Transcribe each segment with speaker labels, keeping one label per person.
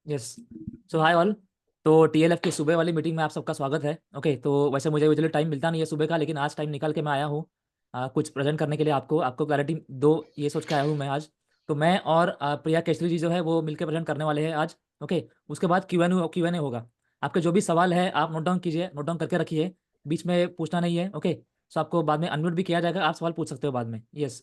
Speaker 1: Yes. सो hi all. तो TLF की सुबह वाली मीटिंग में आप सबका स्वागत है। ओके, तो वैसे मुझे यूजुअली टाइम मिलता नहीं है सुबह का, लेकिन आज टाइम निकाल के मैं आया हूँ कुछ प्रेजेंट करने के लिए। आपको आपको क्लैरिटी दो, ये सोच के आया हूँ मैं आज। तो मैं और प्रिया केसरी जी जो है वो मिलकर प्रेजेंट करने वाले हैं आज। ओके, उसके बाद क्यू एन ए होगा। आपके जो भी सवाल है आप नोट डाउन कीजिए, नोट डाउन करके रखिए, बीच में पूछना नहीं है। ओके, सो आपको बाद में अनम्यूट भी किया जाएगा, आप सवाल पूछ सकते हो बाद में। यस।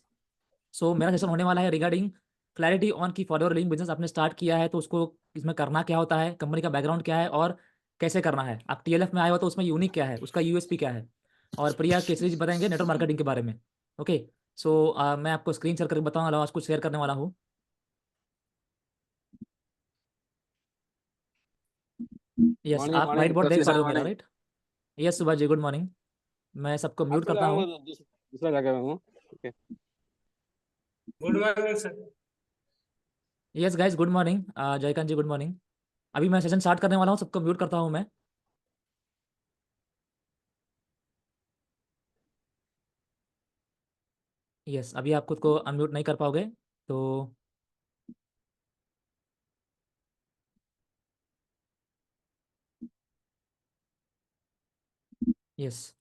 Speaker 1: सो मेरा सेशन होने वाला है रिगार्डिंग क्लैरिटी ऑन की फॉर योर लिविंग बिजनेस। आपने स्टार्ट किया है तो उसको इसमें करना क्या होता है, कंपनी का बैकग्राउंड क्या है और कैसे करना है। आप टीएलएफ में आए हो तो उसमें यूनिक क्या है, उसका यूएसपी क्या है। और प्रिया केसरी जी बताएंगे नेटवर्क मार्केटिंग के बारे में। ओके, सो मैं आपको स्क्रीन शेयर करके बताने वाला हूँ, आज कुछ शेयर करने वाला हूँ। यस,
Speaker 2: मॉर्निंग
Speaker 1: आप व्हाइट
Speaker 2: मॉर्निंग
Speaker 1: बोर्ड देख
Speaker 2: कसी
Speaker 1: पा रहे
Speaker 2: सर
Speaker 1: हो मेरा,
Speaker 2: morning.
Speaker 1: Right? Yes Subhash ji, good morning. मैं सबको म्यूट
Speaker 2: एक्चुअली
Speaker 1: करता
Speaker 2: मैं वो
Speaker 1: हूँ।
Speaker 2: दूसरा जगह में हूँ। ठीक है।
Speaker 3: Good morning sir.
Speaker 1: Yes guys, good morning. Jaikant ji, good morning. अभी मैं सेशन स्टार्ट करने वाला हूँ, सबको म्यूट करता हूँ मैं। यस, अभी आप खुद को अनम्यूट नहीं कर पाओगे तो यस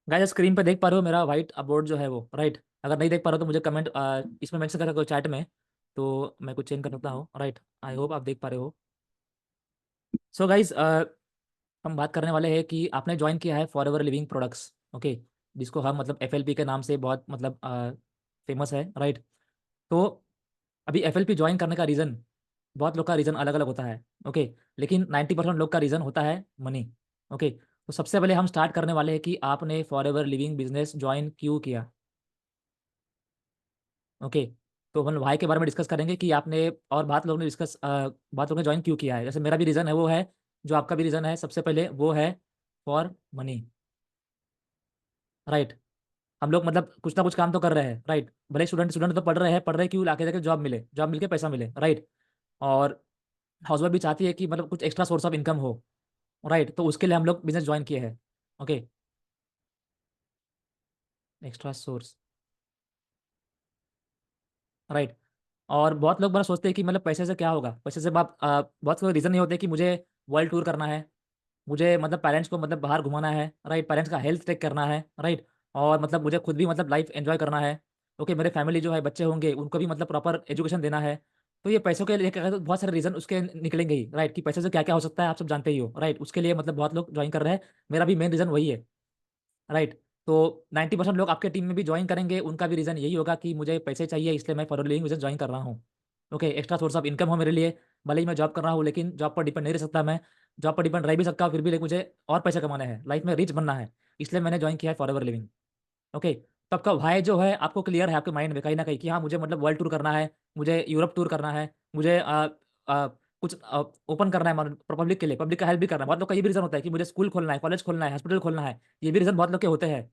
Speaker 1: गाइस, स्क्रीन पे देख पा रहे हो मेरा व्हाइट बोर्ड जो है वो, राइट? अगर नहीं देख पा रहे हो तो मुझे कमेंट इसमें मेंशन कर सकते हो चैट में, तो मैं कुछ चेंज कर सकता हूँ, राइट? आई होप आप देख पा रहे हो। सो गाइस, हम बात करने वाले हैं कि आपने ज्वाइन किया है for ever living products. Okay, जिसको हम मतलब एफएलपी के नाम से बहुत मतलब फेमस है, राइट? तो अभी एफएलपी ज्वाइन करने का रीज़न, बहुत लोग का रीज़न अलग अलग होता है। ओके, लेकिन 90% लोग का रीज़न होता है मनी। ओके, तो सबसे पहले हम स्टार्ट करने वाले हैं कि आपने for ever living business join क्यों किया। ओके, तो हम वाई के बारे में डिस्कस करेंगे कि आपने और बात लोगों ने डिस्कस बात लोगों ने ज्वाइन क्यों किया है। जैसे मेरा भी रीज़न है वो है, जो आपका भी रीज़न है, सबसे पहले वो है फॉर मनी, राइट? हम लोग मतलब कुछ ना कुछ काम तो कर रहे हैं, राइट? भले स्टूडेंट स्टूडेंट तो पढ़ रहे क्यों, आगे जाके जॉब मिले, जॉब मिलके पैसा मिले, राइट? और हाउसवाइफ भी चाहती है कि मतलब कुछ एक्स्ट्रा सोर्स ऑफ इनकम हो, राइट? तो उसके लिए हम लोग बिजनेस ज्वाइन किए हैं। Okay, extra source, right? और बहुत लोग बड़ा सोचते हैं कि मतलब पैसे से क्या होगा, पैसे से बाप बहुत कोई रीज़न नहीं होते कि मुझे वर्ल्ड टूर करना है, मुझे मतलब पेरेंट्स को मतलब बाहर घुमाना है, राइट? पेरेंट्स का हेल्थ टेक करना है, राइट? और मतलब मुझे खुद भी मतलब लाइफ एंजॉय करना है। ओके, मेरे फैमिली जो है, बच्चे होंगे, उनको भी मतलब प्रॉपर एजुकेशन देना है। तो ये पैसों के लिए क्या कहते हैं, बहुत सारे रीज़न उसके निकलेंगे ही, राइट? कि पैसे से क्या क्या हो सकता है आप सब जानते ही हो, राइट? उसके लिए मतलब बहुत लोग ज्वाइन कर रहे हैं। मेरा भी मेन रीज़न वही है, राइट? तो 90% लोग आपके टीम में भी ज्वाइन करेंगे, उनका भी रीज़न यही होगा कि मुझे पैसे चाहिए, इसलिए मैं फॉर लिविंग बिजनेस ज्वाइन कर रहा हूँ। Okay, extra source of income हो मेरे लिए। भले ही मैं जॉब कर रहा हूँ, लेकिन जॉब पर डिपेंड नहीं रह सकता मैं। जॉब पर डिपेंड रह भी सकता हूँ फिर भी, लेकिन मुझे और पैसे कमाने हैं, लाइफ में रिच बनना है, इसलिए मैंने ज्वाइन किया है फॉर एवर लिविंग। ओके, तो आपका वाई जो है आपको क्लियर है आपके माइंड में कहीं ना कहीं कि हाँ, मुझे मतलब वर्ल्ड टूर करना है, मुझे यूरोप टूर करना है, मुझे कुछ ओपन करना है पब्लिक के लिए, पब्लिक का हेल्प भी करना है। बहुत लोग का ये भी रीज़न होता है कि मुझे स्कूल खोलना है, कॉलेज खोलना है, हॉस्पिटल खोलना है। ये भी रीज़न बहुत लोग के होते हैं।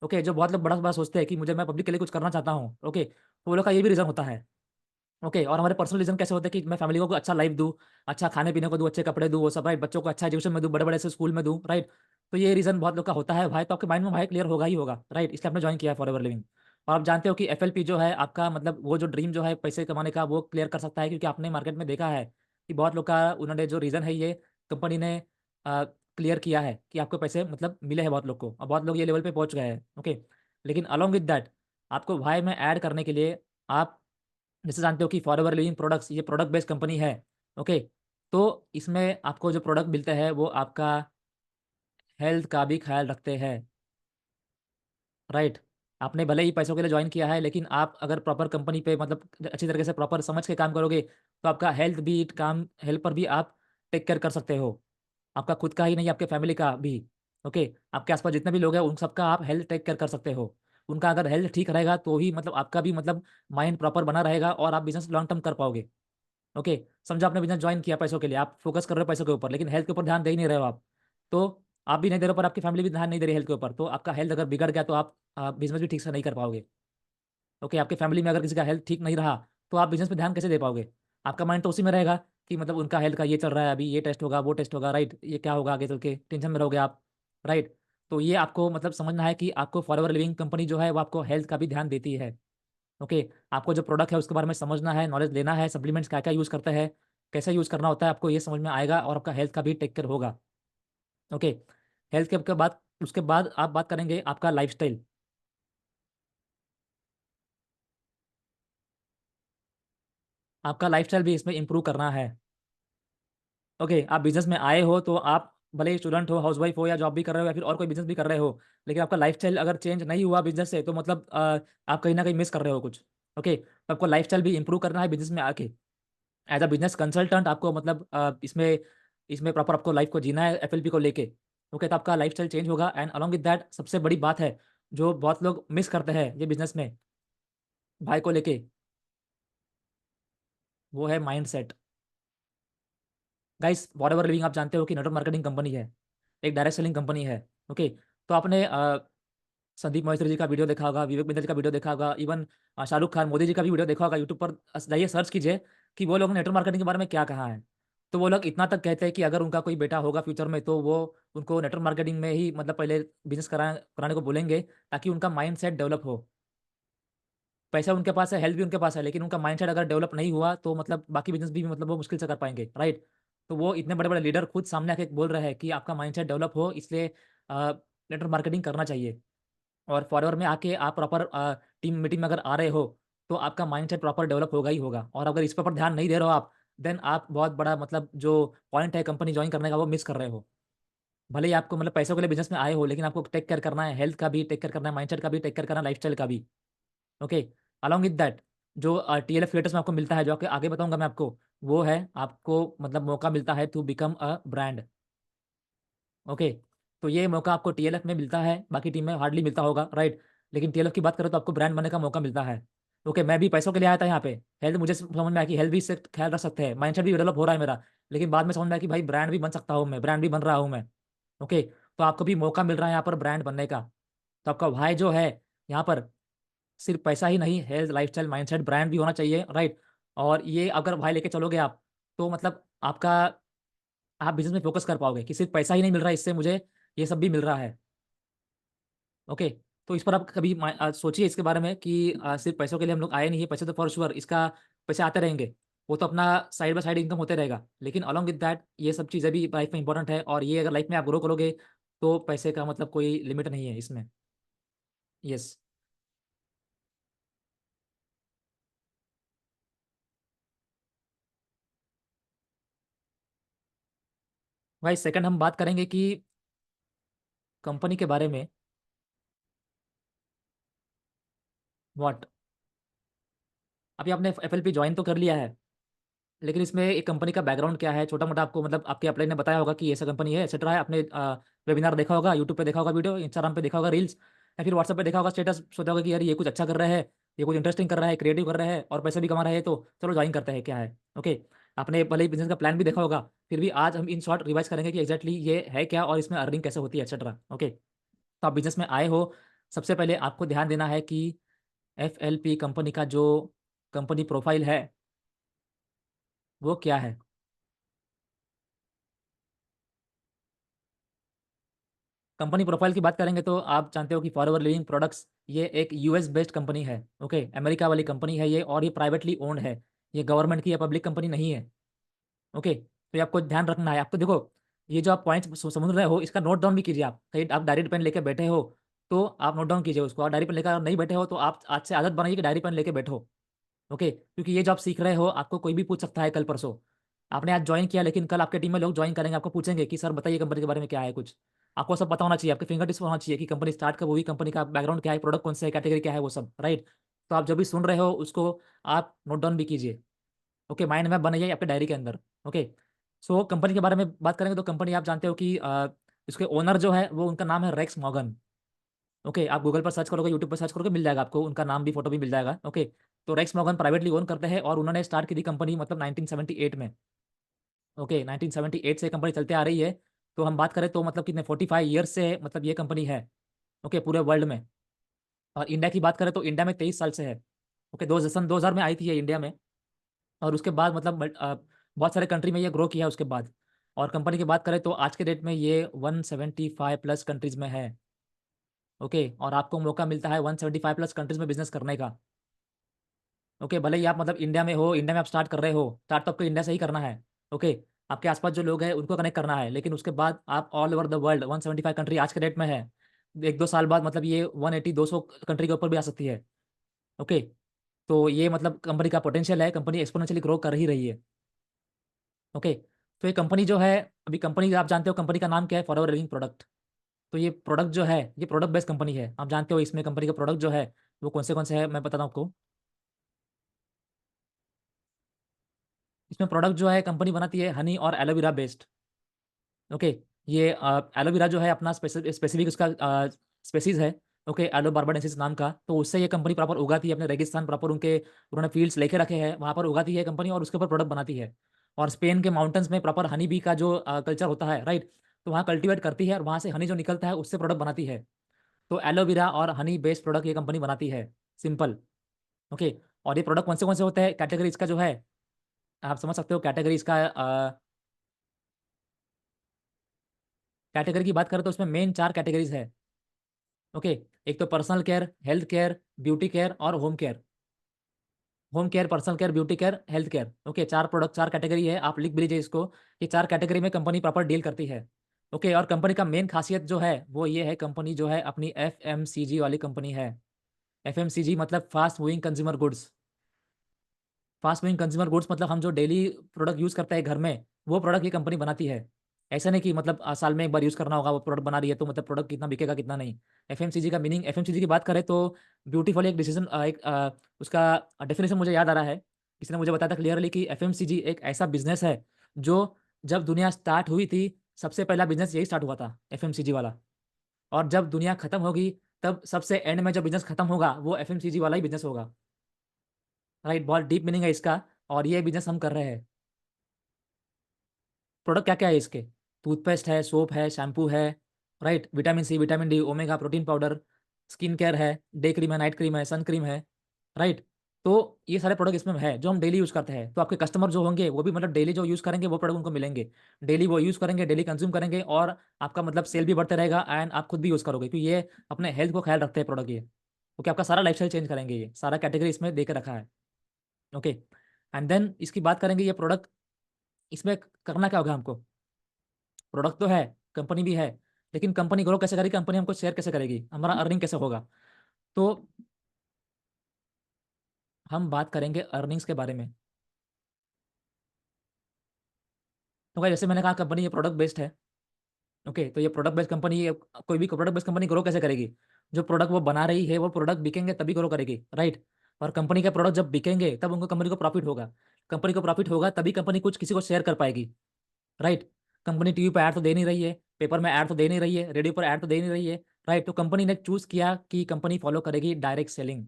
Speaker 1: ओके, जो बहुत लोग बड़ा बड़ा सोचते हैं कि मुझे मैं पब्लिक के लिए कुछ करना चाहता हूँ। ओके, तो वो लोग का ये भी रीज़न होता है। ओके, और हमारे पर्सनल रीज़न कैसे होते हैं कि मैं फैमिली को अच्छा लाइफ दूँ, अच्छा खाने-पीने को दूँ, अच्छे कपड़े दूँ, वो सब, राइट? बच्चों को अच्छा एजुकेशन में दूँ, बड़े-बड़े से स्कूल में दूँ, राइट? तो ये रीज़न बहुत लोग का होता है भाई, तो आपके माइंड में भाई क्लियर होगा ही होगा, राइट? इसलिए आपने जॉइन किया है फॉरएवर लिविंग। और आप जानते हो कि एफएलपी जो है आपका मतलब वो जो ड्रीम जो है पैसे कमाने का, वो क्लियर कर सकता है, क्योंकि आपने मार्केट में देखा है कि बहुत लोग का उन्होंने जो रीज़न है ये कंपनी ने क्लियर किया है कि आपको पैसे मतलब मिले हैं बहुत लोग को, और बहुत लोग ये लेवल पे पहुँच गए हैं। ओके, लेकिन अलोंग विद दैट आपको भाई में ऐड करने के लिए आप जैसे जानते हो कि फॉरएवर लिविंग प्रोडक्ट्स ये प्रोडक्ट बेस्ड कंपनी है। ओके, तो इसमें आपको जो प्रोडक्ट मिलते हैं वो आपका हेल्थ का भी ख्याल रखते हैं, राइट? आपने भले ही पैसों के लिए ज्वाइन किया है, लेकिन आप अगर प्रॉपर कंपनी पे मतलब अच्छी तरीके से प्रॉपर समझ के काम करोगे तो आपका हेल्थ भी काम हेल्थ पर भी आप टेक केयर कर सकते हो। आपका खुद का ही नहीं, आपके फैमिली का भी। ओके, आपके आसपास जितने भी लोग हैं उन सबका आप हेल्थ टेक केयर कर सकते हो। उनका अगर हेल्थ ठीक रहेगा तो ही मतलब आपका भी मतलब माइंड प्रॉपर बना रहेगा और आप बिजनेस लॉन्ग टर्म कर पाओगे। ओके, समझो आपने बिज़नेस जॉइन किया पैसों के लिए, आप फ़ोकस कर रहे हो पैसों के ऊपर, लेकिन हेल्थ के ऊपर ध्यान दे ही नहीं रहे हो आप। तो आप भी नहीं दे रहे हो, पर आपकी फैमिली भी ध्यान नहीं दे रही हेल्थ के ऊपर, तो आपका हेल्थ अगर बिगड़ गया तो आप बिज़नेस भी ठीक से नहीं कर पाओगे। ओके, आपकी फैमिली में अगर किसी का हेल्थ ठीक नहीं रहा, तो आप बिज़नेस पे ध्यान कैसे दे पाओगे? आपका माइंड तो उसी में रहेगा कि मतलब उनका हेल्थ का ये चल रहा है, अभी ये टेस्ट होगा, वो टेस्ट होगा, राइट? ये क्या होगा आगे चल के, टेंशन में रहोगे आप, राइट? तो ये आपको मतलब समझना है कि आपको फॉरएवर लिविंग कंपनी जो है वो आपको हेल्थ का भी ध्यान देती है। ओके, आपको जो प्रोडक्ट है उसके बारे में समझना है, नॉलेज लेना है, सप्लीमेंट्स क्या क्या यूज़ करते हैं, कैसे यूज़ करना होता है, आपको ये समझ में आएगा और आपका हेल्थ का भी टेक केयर होगा। ओके, हेल्थ के बाद उसके बाद आप बात करेंगे आपका लाइफस्टाइल। आपका लाइफस्टाइल भी इसमें इंप्रूव करना है। ओके, आप बिजनेस में आए हो तो आप भले ही स्टूडेंट हो, हाउसवाइफ हो या जॉब भी कर रहे हो या फिर और कोई बिजनेस भी कर रहे हो, लेकिन आपका लाइफस्टाइल अगर चेंज नहीं हुआ बिजनेस से तो मतलब आप कहीं ना कहीं मिस कर रहे हो कुछ। ओके, तो आपको लाइफस्टाइल भी इंप्रूव करना है बिजनेस में आके। एज अ बिजनेस कंसल्टेंट आपको मतलब इसमें इसमें प्रॉपर आपको लाइफ को जीना है एफएलपी को लेके। ओके, तो आपका लाइफस्टाइल चेंज होगा एंड अलॉन्ग विद दैट सबसे बड़ी बात है जो बहुत लोग मिस करते हैं ये बिजनेस में भाई को लेके, वो है mind set. Guys, what ever living आप जानते हो कि नेटवर्क मार्केटिंग कंपनी है, एक डायरेक्ट सेलिंग कंपनी है। ओके, तो आपने संदीप महेश्वरी जी का वीडियो देखा होगा, विवेक बिंदल जी का वीडियो देखा होगा, इवन शाहरुख खान मोदी जी का भी वीडियो देखा होगा। यूट्यूब पर जाइए सर्च कीजिए कि वो लोग नेटवर्क मार्केटिंग के बारे में क्या कहा है। तो वो लोग इतना तक कहते हैं कि अगर उनका कोई बेटा होगा फ्यूचर में तो वो उनको नेटवर्क मार्केटिंग में ही मतलब पहले बिजनेस कराने को बोलेंगे ताकि उनका माइंड सेट डेवलप हो। पैसा उनके पास है, हेल्थ भी उनके पास है, लेकिन उनका माइंडसेट अगर डेवलप नहीं हुआ तो मतलब बाकी बिजनेस भी मतलब वो मुश्किल से कर पाएंगे, राइट। तो वो इतने बड़े बड़े लीडर खुद सामने आके बोल रहे हैं कि आपका माइंडसेट डेवलप हो, इसलिए नेटवर्क मार्केटिंग करना चाहिए। और फॉरएवर में आके आप प्रॉपर टीम मीटिंग में अगर आ रहे हो तो आपका माइंडसेट प्रॉपर डेवलप होगा ही होगा। और अगर इस पर ध्यान नहीं दे रहे हो आप, देन आप बहुत बड़ा मतलब जो पॉइंट है कंपनी ज्वाइन करने का वो मिस कर रहे हो। भले ही आपको मतलब पैसों के लिए बिजनेस में आए हो, लेकिन आपको टेक केयर करना है, हेल्थ का भी टेक केयर करना है, माइंडसेट का भी टेक केयर करना है, लाइफस्टाइल का भी। ओके, अलॉन्ग विद दैट जो टीएलएफ क्रिएटर्स में आपको मिलता है, जो आगे आगे बताऊंगा मैं आपको, वो है आपको मतलब मौका मिलता है to become a brand. Okay, तो ये मौका आपको टीएलएफ में मिलता है, बाकी टीम में हार्डली मिलता होगा, राइट। लेकिन टीएलएफ की बात करें तो आपको ब्रांड बनने का मौका मिलता है। ओके, मैं भी पैसों के लिए आया था यहाँ पे। हेल्थ मुझे समझ में आया कि हेल्थ भी इससे ख्याल रख सकते हैं, माइंडसेट भी डेवलप हो रहा है मेरा। लेकिन बाद में समझ में आया कि भाई ब्रांड भी बन सकता हूँ मैं, ब्रांड भी बन रहा हूँ मैं। ओके, तो आपको भी मौका मिल रहा है यहाँ पर ब्रांड बनने का। तो आपका भाई जो है यहाँ पर सिर्फ पैसा ही नहीं, हेल्थ लाइफस्टाइल माइंडसेट ब्रांड भी होना चाहिए, राइट। और ये अगर भाई लेके चलोगे आप तो मतलब आपका आप बिजनेस में फोकस कर पाओगे कि सिर्फ पैसा ही नहीं मिल रहा है इससे मुझे, ये सब भी मिल रहा है। ओके, तो इस पर आप कभी सोचिए इसके बारे में कि सिर्फ पैसों के लिए हम लोग आए नहीं है, पैसे तो फॉर श्योर इसका पैसे आते रहेंगे, वो तो अपना साइड बाय साइड इनकम होते रहेगा, लेकिन अलॉन्ग विद दैट ये सब चीज़ें भी लाइफ में इंपॉर्टेंट है। और ये अगर लाइफ में आप ग्रो करोगे तो पैसे का मतलब कोई लिमिट नहीं है इसमें। यस। भाई सेकंड हम बात करेंगे कि कंपनी के बारे में। व्हाट, अभी आपने एफएलपी ज्वाइन तो कर लिया है, लेकिन इसमें एक कंपनी का बैकग्राउंड क्या है छोटा मोटा आपको मतलब आपके अपलाइन ने बताया होगा कि ऐसा कंपनी है एक्सेट्रा है। आपने वेबिनार देखा होगा, यूट्यूब पे देखा होगा वीडियो, इंस्टाग्राम पे देखा होगा रील्स, या फिर व्हाट्सएप पे देखा होगा स्टेटस, सोचा होगा कि यार ये कुछ अच्छा कर रहा है, ये कुछ इंटरेस्टिंग कर रहा है, क्रिएटिव कर रहा है और पैसे भी कमा रहा है, तो चलो ज्वाइन करते हैं क्या है। ओके, आपने भले ही बिजनेस का प्लान भी देखा होगा, फिर भी आज हम इन शॉर्ट रिवाइज करेंगे कि एक्जैक्टली ये है क्या और इसमें अर्निंग कैसे होती है एक्सेट्रा। ओके, तो आप बिजनेस में आए हो, सबसे पहले आपको ध्यान देना है कि एफएलपी कंपनी का जो कंपनी प्रोफाइल है वो क्या है। कंपनी प्रोफाइल की बात करेंगे तो आप जानते हो कि फॉरएवर लिविंग प्रोडक्ट्स ये एक यूएस बेस्ड कंपनी है। ओके, अमेरिका वाली कंपनी है ये, और ये प्राइवेटली ओन्ड है, ये गवर्नमेंट की या पब्लिक कंपनी नहीं है। ओके, तो ये आपको ध्यान रखना है। आपको देखो, ये जो आप पॉइंट्स समझ रहे हो इसका नोट डाउन भी कीजिए। आप कहीं आप डायरी पेन लेके बैठे हो तो आप नोट डाउन कीजिए उसको, और डायरी पेन लेकर नहीं बैठे हो तो आप आज से आदत बनाइए कि डायरी पेन लेके बैठो। ओके, क्योंकि ये जो आप सीख रहे हो आपको कोई भी पूछ सकता है कल परसों। आपने आज ज्वाइन किया लेकिन कल आपके टीम में लोग ज्वाइन करेंगे, आपको पूछेंगे कि सर बताइए कंपनी के बारे में क्या है कुछ। आपको सब पता होना चाहिए, आपके फिंगर टिप्स होना चाहिए कि कंपनी स्टार्ट कब हुई, कंपनी का बैकग्राउंड क्या है, प्रोडक्ट कौन से है, कैटेगरी क्या है, वो सब, राइट। तो आप जो भी सुन रहे हो उसको आप नोट डाउन भी कीजिए। ओके, माइंड मैप बनाइए आपके डायरी के अंदर। ओके, सो कंपनी के बारे में बात करेंगे तो कंपनी आप जानते हो कि इसके ओनर जो है वो उनका नाम है रेक्स मॉर्गन। ओके, आप गूगल पर सर्च करोगे, यूट्यूब पर सर्च करोगे, मिल जाएगा आपको, उनका नाम भी फोटो भी मिल जाएगा। ओके, तो रेक्स मॉर्गन प्राइवेटली ओन करते हैं और उन्होंने स्टार्ट की थी कंपनी मतलब 1978 में। ओके, 1978 से कंपनी चलते आ रही है। तो हम बात करें तो मतलब कितने 45 ईयर्स से मतलब ये कंपनी है। ओके, पूरे वर्ल्ड में। और इंडिया की बात करें तो इंडिया में 23 साल से है। ओके, 2000 में आई थी ये इंडिया में, और उसके बाद मतलब बहुत सारे कंट्री में ये ग्रो किया है उसके बाद। और कंपनी की बात करें तो आज के डेट में ये 175 प्लस कंट्रीज़ में है। ओके, और आपको मौका मिलता है 175 प्लस कंट्रीज़ में बिज़नेस करने का। ओके, भले ही आप मतलब इंडिया में हो, इंडिया में आप स्टार्ट कर रहे हो, स्टार्ट तो आपको इंडिया से ही करना है। ओके, आपके आसपास जो लोग हैं उनको कनेक्ट करना है, लेकिन उसके बाद आप all over the world 175 country आज के डेट में है। 1-2 साल बाद मतलब ये 180-200 कंट्री के ऊपर भी आ सकती है। ओके, तो ये मतलब कंपनी का पोटेंशियल है, कंपनी एक्स्पोनेंशियली ग्रो कर ही रही है। ओके, तो ये कंपनी जो है, अभी कंपनी आप जानते हो कंपनी का नाम क्या है? Forever living product. तो ये प्रोडक्ट जो है, ये प्रोडक्ट बेस्ड कंपनी है। आप जानते हो इसमें कंपनी का प्रोडक्ट जो है, वो कौन से हैं, मैं बताता हूँ आपको। इसमें प्रोडक्ट जो है कंपनी बनाती है हनी और एलोवेरा बेस्ड। ओके, ये एलोवेरा जो है अपना स्पेसिफिक उसका स्पेसीज़ है। ओके, एलो बार्बाडेंसिस नाम का, तो उससे ये कंपनी प्रॉपर उगाती है अपने रेगिस्तान प्रॉपर उनके उन्होंने फील्ड्स लेके रखे हैं, वहाँ पर उगाती है कंपनी और उसके ऊपर प्रोडक्ट बनाती है। और स्पेन के माउंटेन्स में प्रॉपर हनी बी का जो कल्चर होता है, राइट? तो वहाँ कल्टीवेट करती है और वहाँ से हनी जो निकलता है उससे प्रोडक्ट बनाती है। तो एलोवेरा और हनी बेस्ड प्रोडक्ट ये कंपनी बनाती है, सिंपल। ओके, और ये प्रोडक्ट कौन से होते हैं, कैटेगरी इसका जो है, आप समझ सकते हो कैटेगरी इसका। कैटेगरी की बात करें तो उसमें मेन 4 कैटेगरीज़ है। ओके, एक तो personal care, health care, beauty care और home care. Home care, personal care, beauty care, health care. Okay, 4 product, 4 category है, आप लिख भी लीजिए इसको। ये 4 कैटेगरी में कंपनी प्रॉपर डील करती है। ओके, और कंपनी का मेन खासियत जो है वो ये है, कंपनी जो है अपनी एफएमसीजी वाली कंपनी है। एफएमसीजी मतलब fast moving consumer goods. Fast moving consumer goods मतलब हम जो डेली प्रोडक्ट यूज़ करते हैं घर में, वो प्रोडक्ट ये कंपनी बनाती है। ऐसा नहीं कि मतलब साल में एक बार यूज़ करना होगा, वो प्रोडक्ट बना रही है तो मतलब प्रोडक्ट कितना बिकेगा कितना नहीं। एफएमसीजी का मीनिंग, एफएमसीजी की बात करें तो ब्यूटीफुल एक डिसीजन, उसका डेफिनेशन मुझे याद आ रहा है। किसी ने मुझे बताया था क्लियरली कि एफएमसीजी एक ऐसा बिज़नेस है जो जब दुनिया स्टार्ट हुई थी, सबसे पहला बिज़नेस यही स्टार्ट हुआ था, एफएमसीजी वाला। और जब दुनिया खत्म होगी, तब सबसे एंड में जब बिज़नेस खत्म होगा, वो एफएमसीजी वाला ही बिज़नेस होगा। राइट, बहुत डीप मीनिंग है इसका और ये बिज़नेस हम कर रहे हैं। प्रोडक्ट क्या-क्या है इसके? टूथपेस्ट है, सोप है, शैम्पू है, right? Vitamin C, vitamin D, omega, protein powder, skin care है, डे क्रीम है, नाइट क्रीम है, सन क्रीम है, राइट? तो ये सारे प्रोडक्ट इसमें है जो हम डेली यूज़ करते हैं। तो आपके कस्टमर जो होंगे वो भी मतलब डेली जो यूज़ करेंगे वो प्रोडक्ट उनको मिलेंगे। डेली वो यूज़ करेंगे, डेली कंज़्यूम करेंगे और आपका मतलब सेल भी बढ़ते रहेगा एंड आप खुद भी यूज़ करोगे क्योंकि ये अपने हेल्थ को ख़्याल रखते हैं प्रोडक्ट ये। क्योंकि आपका सारा लाइफ़स्टाइल चेंज करेंगे ये, सारा कैटेगरी इसमें दे के रखा है। ओके, एंड देन इसकी बात करेंगे ये प्रोडक्ट, इसमें करना क्या होगा हमको? प्रोडक्ट तो है, कंपनी भी है, लेकिन कंपनी ग्रो कैसे करेगी, कंपनी हमको शेयर कैसे करेगी, हमारा अर्निंग कैसे होगा? तो हम बात करेंगे अर्निंग्स के बारे में। तो गाइस जैसे मैंने कहा कंपनी ये प्रोडक्ट बेस्ड है, ओके? तो ये प्रोडक्ट बेस्ड कंपनी, ये कोई भी प्रोडक्ट बेस्ड कंपनी ग्रो कैसे करेगी? जो प्रोडक्ट वो बना रही है, वो प्रोडक्ट बिकेंगे तभी ग्रो करेगी, राइट? और कंपनी के प्रोडक्ट जब बिकेंगे तब उनको कंपनी को प्रॉफिट होगा। कंपनी को प्रॉफिट होगा तभी कंपनी कुछ किसी को शेयर कर पाएगी, राइट? कंपनी टीवी पे ऐड तो दे नहीं रही है, पेपर में ऐड तो दे नहीं रही है, रेडियो पर ऐड तो दे नहीं रही है, राइट? तो कंपनी ने चूज़ किया कि कंपनी फॉलो करेगी direct selling.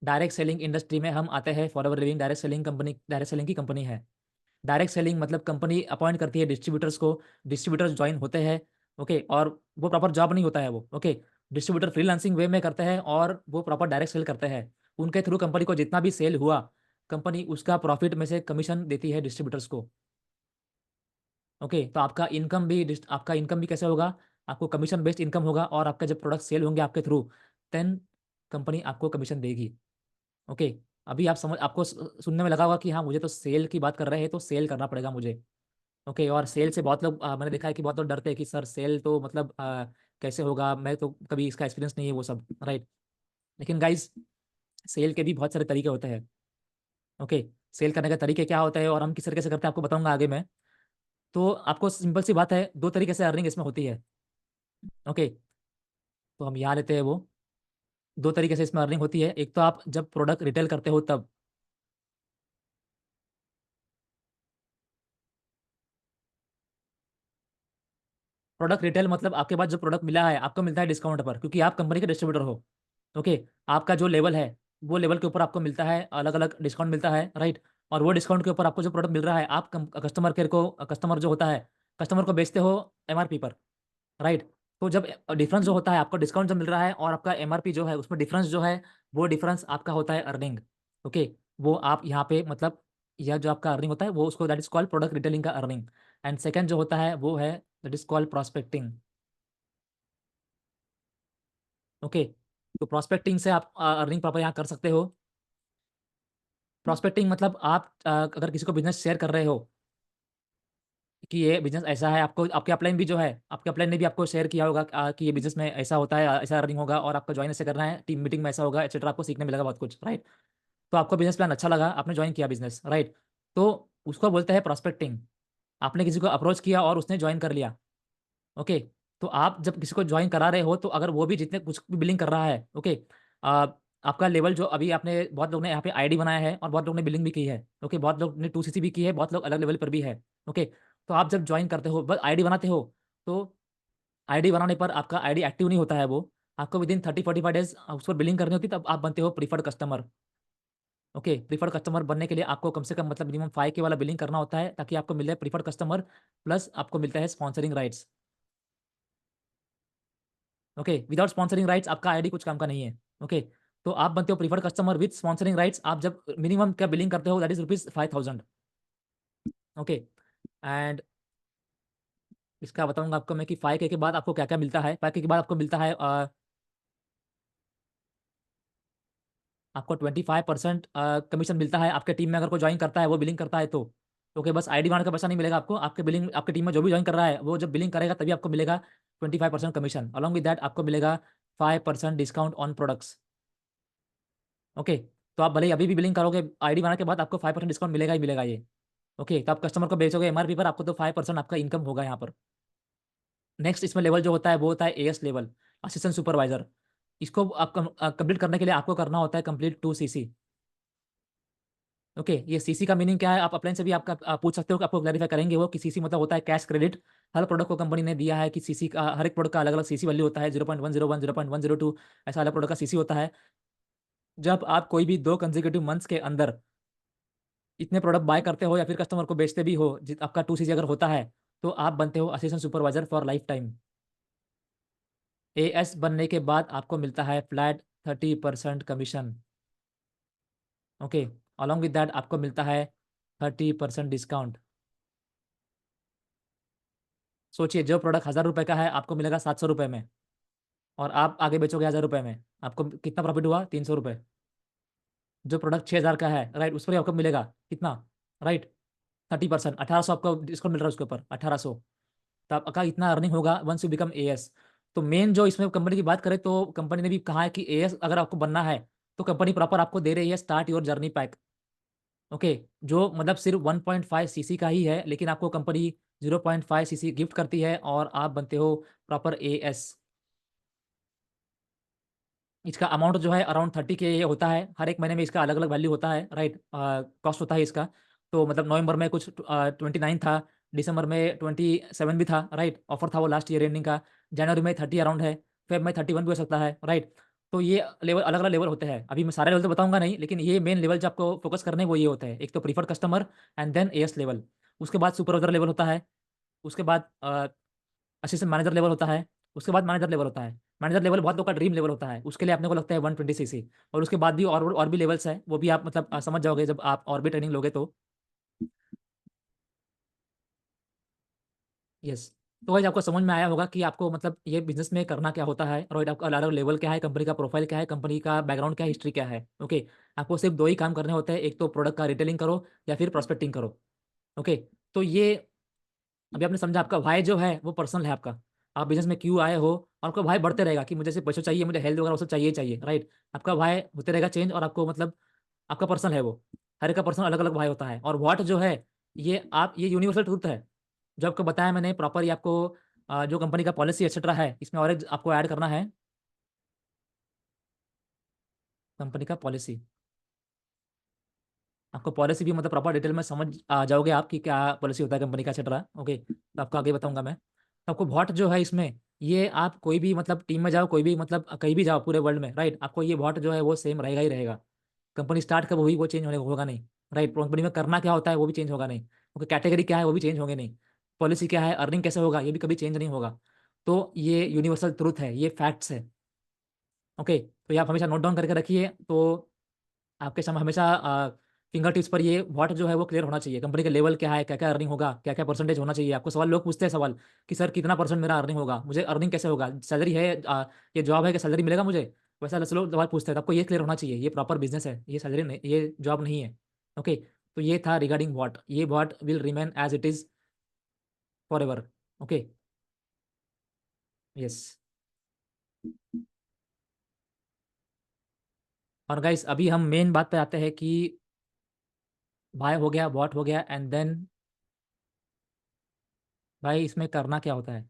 Speaker 1: Direct selling industry में हम आते हैं, forever living direct selling company, direct selling की कंपनी है। डायरेक्ट सेलिंग मतलब कंपनी अपॉइंट करती है डिस्ट्रीब्यूटर्स को, डिस्ट्रीब्यूटर्स जॉइन होते हैं, ओके? और वो प्रॉपर जॉब नहीं होता है वो, ओके? डिस्ट्रीब्यूटर फ्रीलांसिंग वे में करते हैं और वो प्रॉपर डायरेक्ट सेल करते हैं। उनके थ्रू कंपनी को जितना भी सेल हुआ, कंपनी उसका प्रॉफिट में से कमीशन देती है डिस्ट्रीब्यूटर्स को, ओके? तो आपका इनकम भी कैसे होगा? आपको कमीशन बेस्ड इनकम होगा और आपका जब प्रोडक्ट सेल होंगे आपके थ्रू, देन कंपनी आपको कमीशन देगी। ओके, अभी आपको सुनने में लगा होगा कि हाँ, मुझे तो सेल की बात कर रहे हैं तो सेल करना पड़ेगा मुझे। ओके, और सेल से बहुत लोग मैंने देखा है कि बहुत लोग डरते हैं कि सर सेल तो मतलब कैसे होगा? मैं तो कभी इसका एक्सपीरियंस नहीं है वो सब, राइट? लेकिन गाइज़ सेल के भी बहुत सारे तरीके होते हैं। ओके, सेल करने के तरीके क्या होते हैं और हम किस तरीके से करते हैं आपको बताऊँगा आगे मैं। तो आपको सिंपल सी बात है, 2 तरीके से अर्निंग इसमें होती है। ओके, तो हम यहाँ लेते हैं वो, 2 तरीके से इसमें अर्निंग होती है। एक तो आप जब प्रोडक्ट रिटेल करते हो तब। प्रोडक्ट रिटेल मतलब आपके पास जो प्रोडक्ट मिला है, आपको मिलता है डिस्काउंट पर क्योंकि आप कंपनी के डिस्ट्रीब्यूटर हो। ओके, आपका जो लेवल है, वो लेवल के ऊपर आपको मिलता है, अलग-अलग डिस्काउंट मिलता है, राइट? और वो डिस्काउंट के ऊपर आपको जो प्रोडक्ट मिल रहा है, आप कस्टमर जो होता है, कस्टमर को बेचते हो एमआरपी पर, राइट? तो जब डिफरेंस जो होता है, आपको डिस्काउंट जो मिल रहा है और आपका एमआरपी जो है, उसमें डिफरेंस जो है, वो डिफरेंस आपका होता है अर्निंग, ओके? वो आप यहाँ पे मतलब यह जो आपका अर्निंग होता है वो उसको that is called product retailing का अर्निंग। एंड सेकंड जो होता है वो है that is called prospecting. Okay, तो प्रॉस्पेक्टिंग से आप अर्निंग प्रॉपर यहाँ कर सकते हो। प्रॉस्पेक्टिंग मतलब आप अगर किसी को बिजनेस शेयर कर रहे हो कि ये बिज़नेस ऐसा है, आपको आपके अपलाइन भी जो है, आपके अपलाइन ने भी आपको शेयर किया होगा कि ये बिज़नेस में ऐसा होता है, ऐसा अर्निंग होगा और आपको जॉइन ऐसे करना है, टीम मीटिंग में ऐसा होगा एटसेट्रा, आपको सीखने मिलेगा बहुत कुछ, राइट? तो आपको बिज़नेस प्लान अच्छा लगा, आपने जॉइन किया बिज़नेस, राइट? तो उसको बोलते हैं प्रॉस्पेक्टिंग। आपने किसी को अप्रोच किया और उसने जॉइन कर लिया, ओके? तो आप जब किसी को जॉइन करा रहे हो, तो अगर वो भी जितने कुछ भी बिलिंग कर रहा है, ओके? अ, आपका लेवल जो अभी आपने बहुत लोग ने यहाँ पे आईडी बनाया है और बहुत लोग ने बिलिंग भी की है, ओके? बहुत लोग ने 2सीसी भी की है, बहुत लोग अलग लेवल पर भी है, ओके? तो आप जब जॉइन करते हो, बस आईडी बनाते हो, तो आईडी बनाने पर आपका आईडी एक्टिव नहीं होता है वो। आपको विदिन 30-45 डेज़ उस पर बिलिंग करनी होती है, तब आप बनते हो preferred customer, okay? Preferred customer बनने के लिए आपको कम से कम मतलब मिनिमम 5 के वाला बिलिंग करना होता है, ताकि आपको मिले प्रीफर्ड कस्टमर प्लस आपको मिलता है sponsoring rights. Okay, without sponsoring rights आपका आईडी कुछ काम का नहीं है, ओके? तो आप बनते हो preferred customer with sponsoring rights, आप जब मिनिमम क्या बिलिंग करते हो that is rupees 5000, okay? And इसका बताऊँगा आपको मैं कि 5K के बाद आपको क्या-क्या मिलता है। 5K के बाद आपको मिलता है आपको 25% कमीशन मिलता है, आपके टीम में अगर कोई जॉइन करता है, वो बिलिंग करता है तो। ओके, बस आईडी बनाने का पैसा नहीं मिलेगा आपको, आपके बिलिंग आपकी टीम में जो भी जॉइन कर रहा है, वो जब बिलिंग करेगा तभी आपको मिलेगा 25% कमीशन। अलोंग विथ दैट आपको मिलेगा 5% डिस्काउंट ऑन प्रोडक्ट्स। ओके, तो आप भले ही अभी भी बिलिंग करोगे, आईडी बनाने के बाद आपको 5% डिस्काउंट मिलेगा ही मिलेगा ये। ओके, तो आप कस्टमर को बेचोगे एमआरपी पर, आपको तो 5% आपका इनकम होगा यहाँ पर। नेक्स्ट इसमें लेवल जो होता है वो होता है एएस लेवल, असिस्टेंट सुपरवाइज़र। इसको आप कंप्लीट करने के लिए आपको करना होता है कंप्लीट 2 सीसी। ओके, ये सीसी का मीनिंग क्या है? आप अपलाइन से भी आपका पूछ सकते हो कि आपको क्लैरिफाई करेंगे वो कि सीसी मतलब होता है कैश क्रेडिट। हर प्रोडक्ट को कंपनी ने दिया है कि सीसी का हर एक प्रोडक्ट का अलग-अलग सीसी वैल्यू होता है, 0.101, 0.102 ऐसा अलग प्रोडक्ट का सीसी होता है। जब आप कोई भी 2 कंसेक्यूटिव मंथ्स के अंदर इतने प्रोडक्ट बाय करते हो या फिर कस्टमर को बेचते भी हो, आपका 2 सीसी अगर होता है, तो आप बनते हो assistant supervisor for life time. As बनने के बाद आपको मिलता है flat 30% commission. Okay, along with that आपको मिलता है 30% डिस्काउंट। सोचिए जो प्रोडक्ट ₹1000 का है आपको मिलेगा ₹700 में और आप आगे बेचोगे ₹1000 में। आपको कितना प्रॉफिट हुआ? ₹300। जो प्रोडक्ट 6000 का है, राइट, उस पर आपको मिलेगा कितना? राइट, 30% 1800 आपको डिस्काउंट मिल रहा है उसके ऊपर 1800। तो आपका इतना अर्निंग होगा वन्स यू बिकम एएस। तो मेन जो इसमें कंपनी की बात करें तो कंपनी ने भी कहा है कि एएस अगर आपको बनना है, तो कंपनी प्रॉपर आपको दे रही है start your journey pack. Okay, जो मतलब सिर्फ 1.5 सीसी का ही है, लेकिन आपको कंपनी 0.5 सीसी गिफ्ट करती है और आप बनते हो प्रॉपर एएस। इसका अमाउंट जो है अराउंड 30K ये होता है। हर एक महीने में इसका अलग-अलग वैल्यू होता है, राइट? कॉस्ट होता है इसका। तो मतलब नवंबर में कुछ 29 था, दिसंबर में 27 भी था, राइट? ऑफर था वो लास्ट ईयर एंडिंग का। जनवरी में 30 अराउंड है, फेब में 31 भी हो सकता है, राइट? तो ये लेवल अलग-अलग लेवल होते हैं। अभी मैं सारे लेवल तो बताऊँगा नहीं, लेकिन ये मेन लेवल जो आपको फोकस करने हैं वो ये होते हैं। एक तो preferred customer and then AS level. उसके बाद सुपरवाइज़र लेवल होता है। उसके बाद असिस्टेंट मैनेजर लेवल होता है, उसके बाद मैनेजर लेवल होता है। मैनेजर लेवल बहुत लोग का ड्रीम लेवल होता है, उसके लिए अपने को लगता है 120 सीसी और उसके बाद भी और भी लेवल्स हैं, वो भी आप मतलब समझ जाओगे जब आप और भी ट्रेनिंग लोगे तो। यस। तो गाइस आपको समझ में आया होगा कि आपको मतलब ये बिज़नेस में करना क्या होता है, और आपका अलग-अलग लेवल क्या है, कंपनी का प्रोफाइल क्या है, कंपनी का बैकग्राउंड क्या है, हिस्ट्री क्या है, ओके। आपको सिर्फ 2 ही काम करने होते हैं, एक तो प्रोडक्ट का रिटेलिंग करो या फिर प्रोस्पेक्टिंग करो, ओके। तो ये अभी आपने समझा, आपका व्हाय जो है वो पर्सनल है आपका। आप बिज़नेस में क्यों आए हो और आपका व्हाय बढ़ते रहेगा कि मुझे सिर्फ पैसा चाहिए, मुझे हेल्थ वगैरह वो सब चाहिए ही चाहिए, राइट? आपका व्हाय होते रहेगा चेंज और आपको मतलब आपका पर्सनल है वो। हर एक का पर्सनल अलग-अलग व्हाय होता है और व्हाट जो है ये यूनिवर्सल ट्रुथ है। जो आपको बताया मैंने प्रॉपर ये आपको जो कंपनी का पॉलिसी एटसेट्रा है, इसमें और एक आपको ऐड करना है कंपनी का पॉलिसी। आपको पॉलिसी भी मतलब प्रॉपर डिटेल में समझ आ जाओगे आप कि क्या पॉलिसी होता है कंपनी का एटसेट्रा, ओके। तो आपको आगे बताऊँगा मैं। तो आपको व्हाट जो है इसमें, ये आप कोई भी मतलब टीम में जाओ, कोई भी मतलब कहीं भी जाओ पूरे वर्ल्ड में, राइट? आपको ये व्हाट जो है वो सेम रहेगा ही रहेगा। कंपनी स्टार्ट कब हुई वो चेंज होने होगा नहीं, राइट? कंपनी में करना क्या होता है वो भी चेंज होगा नहीं। ओके, कैटेगरी क्या है वो भी चेंज होंगे नहीं। पॉलिसी क्या है, अर्निंग कैसे होगा ये भी कभी चेंज नहीं होगा। तो ये यूनिवर्सल ट्रुथ है, ये फैक्ट्स है, ओके। तो ये आप हमेशा नोट डाउन करके रखिए, तो आपके सामने हमेशा फिंगर टिप्स पर ये व्हाट जो है वो क्लियर होना चाहिए। कंपनी का लेवल क्या है, क्या क्या अर्निंग होगा, क्या क्या परसेंटेज होना चाहिए। आपको सवाल लोग पूछते हैं सवाल कि सर कितना परसेंट मेरा अर्निंग होगा, मुझे अर्निंग कैसे होगा, सैलरी है, ये जॉब है कि सैलरी मिलेगा मुझे, वैसा लोग सवाल पूछते हैं। तो आपको ये क्लियर होना चाहिए, ये प्रॉपर बिजनेस है, ये सैलरी नहीं, ये जॉब नहीं है। ओके, तो ये था रिगार्डिंग व्हाट। ये what will remain as it is for ever. Okay, yes. और गाइस अभी हम मेन बात पे आते हैं कि भाई हो गया, व्हाट हो गया, एंड देन भाई इसमें करना क्या होता है।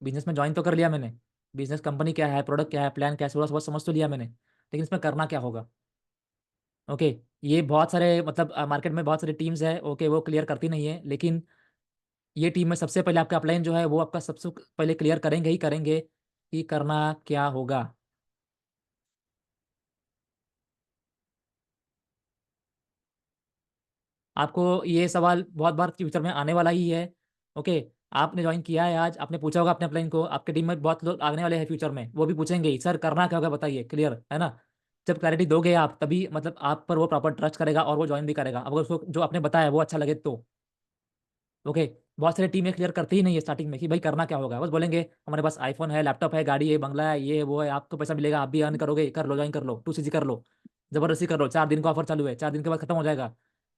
Speaker 1: बिजनेस में ज्वाइन तो कर लिया मैंने, बिजनेस कंपनी क्या है, प्रोडक्ट क्या है, प्लान क्या है, थोड़ा बहुत समझ तो लिया मैंने, लेकिन इसमें करना क्या होगा। ओके, ये बहुत सारे मतलब मार्केट में बहुत सारी टीम्स है, ओके, वो क्लियर करती नहीं है, लेकिन ये टीम में सबसे पहले आपका अपलाइन जो है वो आपका सबसे पहले क्लियर करेंगे ही करेंगे कि करना क्या होगा। आपको ये सवाल बहुत बार फ्यूचर में आने वाला ही है। ओके, आपने ज्वाइन किया है आज, आपने पूछा होगा अपने अपलाइन को, आपके टीम में बहुत लोग आने वाले हैं फ्यूचर में, वो भी पूछेंगे ही, सर करना क्या होगा बताइए, क्लियर है ना। जब क्लैरिटी दोगे आप, तभी मतलब आप पर वो प्रॉपर ट्रस्ट करेगा और वो ज्वाइन भी करेगा, अगर उसको जो आपने बताया वो अच्छा लगे तो। ओके, बहुत सारी टीमें क्लियर करती ही नहीं है स्टार्टिंग में कि भाई करना क्या होगा, बस बोलेंगे हमारे पास आईफोन है, लैपटॉप है, गाड़ी है, बंगला है, ये है, वो है, आपको पैसा मिलेगा, आप भी अर्न करोगे, कर लो, ज्वाइन कर लो, 2CC कर लो, जबरदस्ती कर लो, 4 दिन का ऑफर चालू है, 4 दिन के बाद खत्म हो जाएगा,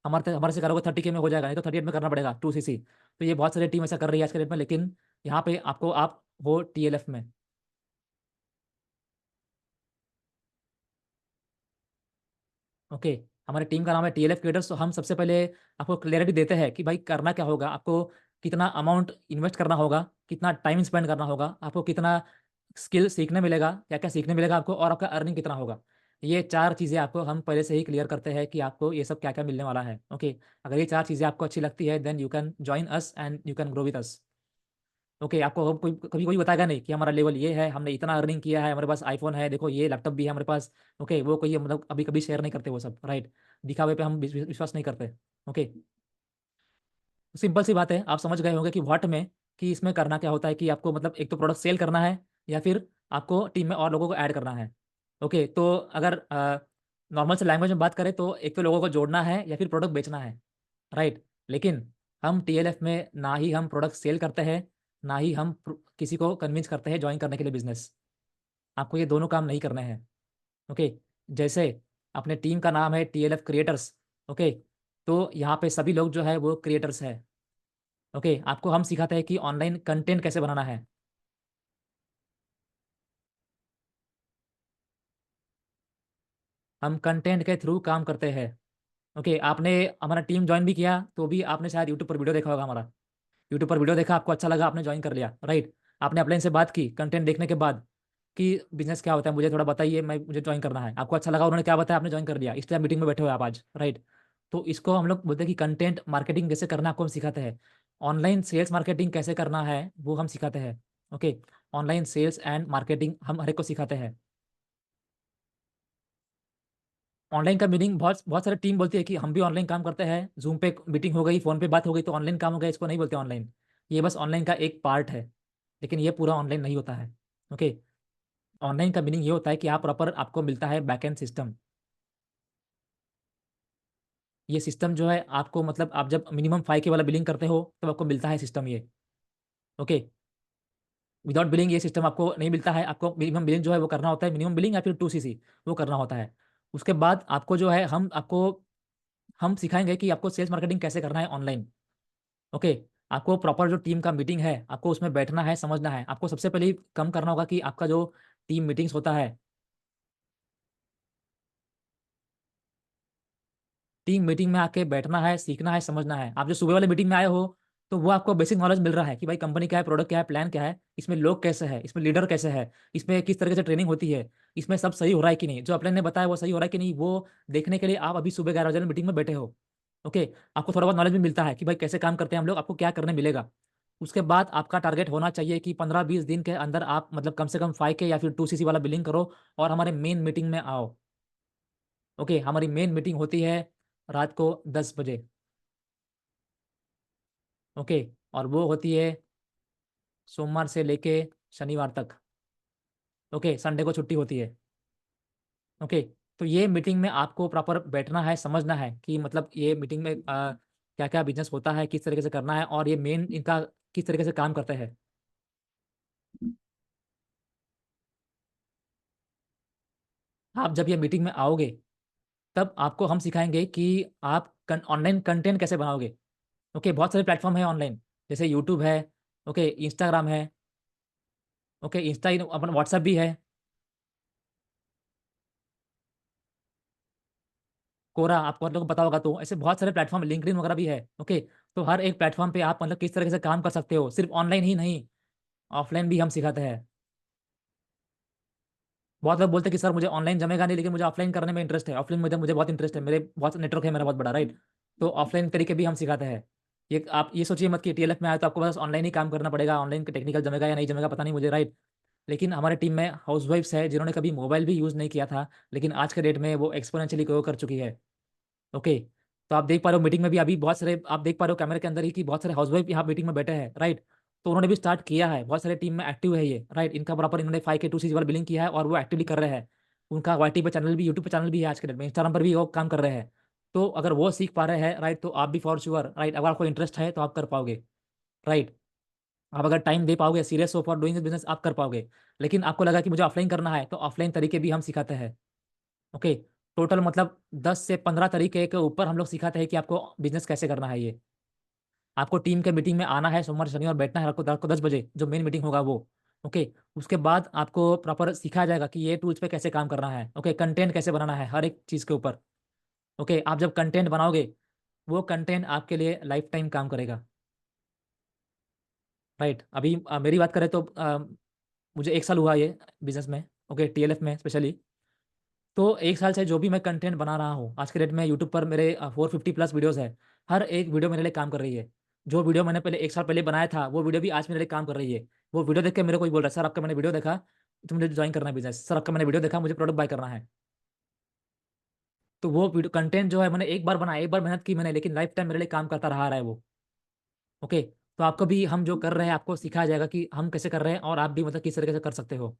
Speaker 1: हमारे से करोगे 30K में हो जाएगा, नहीं तो 38 में करना पड़ेगा 2CC। तो ये बहुत सारी टीम ऐसा कर रही है आज के डेट में, लेकिन यहाँ पे आपको आप हो TLF में। ओके, हमारे टीम का नाम है TLF क्रिएटर्स। तो हम सबसे पहले आपको क्लैरिटी देते हैं कि भाई करना क्या होगा, आपको कितना अमाउंट इन्वेस्ट करना होगा, कितना टाइम स्पेंड करना होगा, आपको कितना स्किल सीखने मिलेगा, क्या क्या सीखने मिलेगा आपको, और आपका अर्निंग कितना होगा। ये 4 चीज़ें आपको हम पहले से ही क्लियर करते हैं कि आपको ये सब क्या क्या मिलने वाला है। ओके, अगर ये 4 चीज़ें आपको अच्छी लगती है then you can join us and you can grow with us. Okay, आपको कोई कभी कोई बताएगा नहीं कि हमारा लेवल ये है, हमने इतना अर्निंग किया है, हमारे पास आईफोन है, देखो ये लैपटॉप भी है हमारे पास। ओके, वो कोई मतलब अभी कभी शेयर नहीं करते वो सब, राइट। दिखावे पे हम विश्वास नहीं करते। ओके, सिंपल सी बात है, आप समझ गए होंगे कि व्हाट में, कि इसमें करना क्या होता है, कि आपको मतलब एक तो प्रोडक्ट सेल करना है, या फिर आपको टीम में और लोगों को ऐड करना है। ओके, तो अगर नॉर्मल से लैंग्वेज में बात करें तो एक तो लोगों को जोड़ना है या फिर प्रोडक्ट बेचना है, राइट। लेकिन हम TLF में ना ही हम प्रोडक्ट सेल करते हैं, ना ही हम किसी को कन्विंस करते हैं ज्वाइन करने के लिए बिजनेस। आपको ये दोनों काम नहीं करने हैं। ओके, जैसे अपने टीम का नाम है TLF क्रिएटर्स। ओके, तो यहाँ पे सभी लोग जो है वो क्रिएटर्स है। ओके, आपको हम सिखाते हैं कि ऑनलाइन कंटेंट कैसे बनाना है। हम कंटेंट के थ्रू काम करते हैं। ओके, आपने हमारा टीम ज्वाइन भी किया तो भी आपने शायद यूट्यूब पर वीडियो देखा होगा हमारा, यूट्यूब पर वीडियो देखा, आपको अच्छा लगा, आपने ज्वाइन कर लिया, राइट। आपने अपलाइन से बात की कंटेंट देखने के बाद कि बिजनेस क्या होता है, मुझे थोड़ा बताइए, मुझे ज्वाइन करना है, आपको अच्छा लगा, उन्होंने क्या बताया, आपने ज्वाइन कर लिया, इस टाइम मीटिंग में बैठे हुए आप आज, राइट। तो इसको हम लोग बोलते हैं कि कंटेंट मार्केटिंग कैसे करना आपको हम सिखाते हैं। ऑनलाइन सेल्स मार्केटिंग कैसे करना है वो हम सिखाते हैं। Okay, online sales and marketing हम हर एक को सिखाते हैं। ऑनलाइन का मीनिंग बहुत बहुत सारे टीम बोलती है कि हम भी ऑनलाइन काम करते हैं, जूम पे मीटिंग हो गई, फोन पे बात हो गई तो ऑनलाइन काम हो गया, इसको नहीं बोलते ऑनलाइन। ये बस ऑनलाइन का एक पार्ट है, लेकिन ये पूरा ऑनलाइन नहीं होता है। ओके, ऑनलाइन का मीनिंग ये होता है कि आप प्रॉपर आपको मिलता है बैकएंड सिस्टम। ये सिस्टम जो है आपको मतलब आप जब मिनिमम 5K वाला बिलिंग करते हो तब आपको मिलता है सिस्टम ये। ओके, विदाउट बिलिंग ये सिस्टम आपको नहीं मिलता है, आपको मिनिमम बिलिंग जो है वो करना होता है, मिनिमम बिलिंग या फिर 2CC वो करना होता है। उसके बाद आपको जो है हम सिखाएंगे कि आपको सेल्स मार्केटिंग कैसे करना है ऑनलाइन। ओके, आपको प्रॉपर जो टीम का मीटिंग है आपको उसमें बैठना है, समझना है, आपको सबसे पहले ही कम करना होगा कि आपका जो टीम मीटिंग्स होता है, टीम मीटिंग में आके बैठना है, सीखना है, समझना है। आप जो सुबह वाले मीटिंग में आए हो तो वो आपको बेसिक नॉलेज मिल रहा है कि भाई कंपनी क्या है, प्रोडक्ट क्या है, प्लान क्या है, इसमें लोग कैसे हैं, इसमें लीडर कैसे है, इसमें किस तरीके से ट्रेनिंग होती है, इसमें सब सही हो रहा है कि नहीं, जो अपने ने बताया वो सही हो रहा है कि नहीं, वो देखने के लिए आप अभी सुबह 11 बजे मीटिंग में बैठे हो। ओके, आपको थोड़ा बहुत नॉलेज भी मिलता है कि भाई कैसे काम करते हैं हम लोग, आपको क्या करने मिलेगा। उसके बाद आपका टारगेट होना चाहिए कि 15-20 दिन के अंदर आप मतलब कम से कम 5K या फिर 2CC वाला बिलिंग करो और हमारे मेन मीटिंग में आओ। ओके, हमारी मेन मीटिंग होती है रात को 10 बजे। ओके, और वो होती है सोमवार से लेके शनिवार तक। ओके, संडे को छुट्टी होती है। ओके, तो ये मीटिंग में आपको प्रॉपर बैठना है, समझना है कि मतलब ये मीटिंग में क्या क्या बिजनेस होता है, किस तरीके से करना है, और ये मेन इनका किस तरीके से काम करता है। आप जब ये मीटिंग में आओगे तब आपको हम सिखाएंगे कि आप ऑनलाइन कंटेंट कैसे बनाओगे। ओके, बहुत सारे प्लेटफॉर्म है ऑनलाइन, जैसे यूट्यूब है, ओके, इंस्टाग्राम है, ओके, अपन व्हाट्सएप भी है, कोरा आपको लोग पता होगा। तो ऐसे बहुत सारे प्लेटफॉर्म, लिंक्डइन वगैरह भी है। ओके, तो हर एक प्लेटफॉर्म पे आप मतलब किस तरीके से काम कर सकते हो, सिर्फ ऑनलाइन ही नहीं, ऑफलाइन भी हम सिखाते हैं। बहुत लोग बोलते हैं कि सर मुझे ऑनलाइन जमेगा नहीं, लेकिन मुझे ऑफलाइन करने में इंटरेस्ट है, ऑफलाइन मुझे मुझे बहुत इंटरेस्ट है, मेरे बहुत नेटवर्क है मेरा बहुत बड़ा, राइट। तो ऑफलाइन तरीके भी हम सिखाते हैं। ये आप ये सोचिए मत कि टीएलएफ में आए तो आपको बस ऑनलाइन ही काम करना पड़ेगा, ऑनलाइन टेक्निकल जमेगा या नहीं जमेगा पता नहीं मुझे, राइट। लेकिन हमारे टीम में हाउसवाइफ्स है जिन्होंने कभी मोबाइल भी यूज़ नहीं किया था, लेकिन आज के डेट में वो एक्सपोनेंशियली ग्रो कर चुकी है। ओके, तो आप देख पा रहे हो मीटिंग में भी अभी बहुत सारे, आप देख पा रहे हो कैमरे के अंदर ही कि बहुत सारे हाउसवाइफ यहाँ मीटिंग में बैठे हैं, राइट। तो उन्होंने भी स्टार्ट किया है, बहुत सारे टीम में एक्टिव है ये, राइट। इनका प्रॉपर इन्होंने 5K2C वाला बिलिंग किया है और वो एक्टिवली कर रहे हैं। उनका वाईटी पे चैनल भी, यूट्यूब पे चैनल भी है, आज के डेट में इंस्टाग्राम पर भी वो काम कर रहे हैं। तो अगर वो सीख पा रहे हैं, राइट, तो आप भी फॉर श्योर, राइट, अगर आपको इंटरेस्ट है तो आप कर पाओगे, राइट। आप अगर टाइम दे पाओगे, सीरियस हो फॉर डूइंग दिस बिजनेस, आप कर पाओगे। लेकिन आपको लगा कि मुझे ऑफलाइन करना है, तो ऑफलाइन तरीके भी हम सिखाते हैं। ओके, टोटल मतलब 10 से 15 तरीके के ऊपर हम लोग सिखाते हैं कि आपको बिजनेस कैसे करना है ये। आपको टीम के मीटिंग में आना है, सोमवार शनिवार बैठना है, रात को 10 बजे जो मेन मीटिंग होगा वो। ओके, उसके बाद आपको प्रॉपर सिखाया जाएगा कि ये टूल्स पे कैसे काम करना है, ओके, कंटेंट कैसे बनाना है हर एक चीज़ के ऊपर। ओके, आप जब कंटेंट बनाओगे, वो कंटेंट आपके लिए लाइफ टाइम काम करेगा, राइट। अभी मेरी बात करें तो मुझे 1 साल हुआ ये बिजनेस में, ओके, टीएलएफ में स्पेशली। तो 1 साल से जो भी मैं कंटेंट बना रहा हूँ, आज के डेट में यूट्यूब पर मेरे 450+ वीडियोस है। हर एक वीडियो मेरे लिए काम कर रही है। जो वीडियो मैंने पहले 1 साल पहले बनाया था, वो वीडियो भी आज मेरे लिए काम कर रही है। वो वीडियो देख के मेरे कोई बोल रहा है, सर आपका मैंने वीडियो देखा, तो मुझे ज्वाइन करना है बिजनेस, सर आपका मैंने वीडियो देखा, मुझे प्रोडक्ट बाय करना है। तो वो वीडियो कंटेंट जो है मैंने एक बार बनाया, एक बार मेहनत की मैंने, लेकिन लाइफ टाइम मेरे लिए काम करता रहा है वो। ओके, तो आपको भी हम जो कर रहे हैं आपको सिखाया जाएगा कि हम कैसे कर रहे हैं, और आप भी मतलब किस तरीके से कर सकते हो।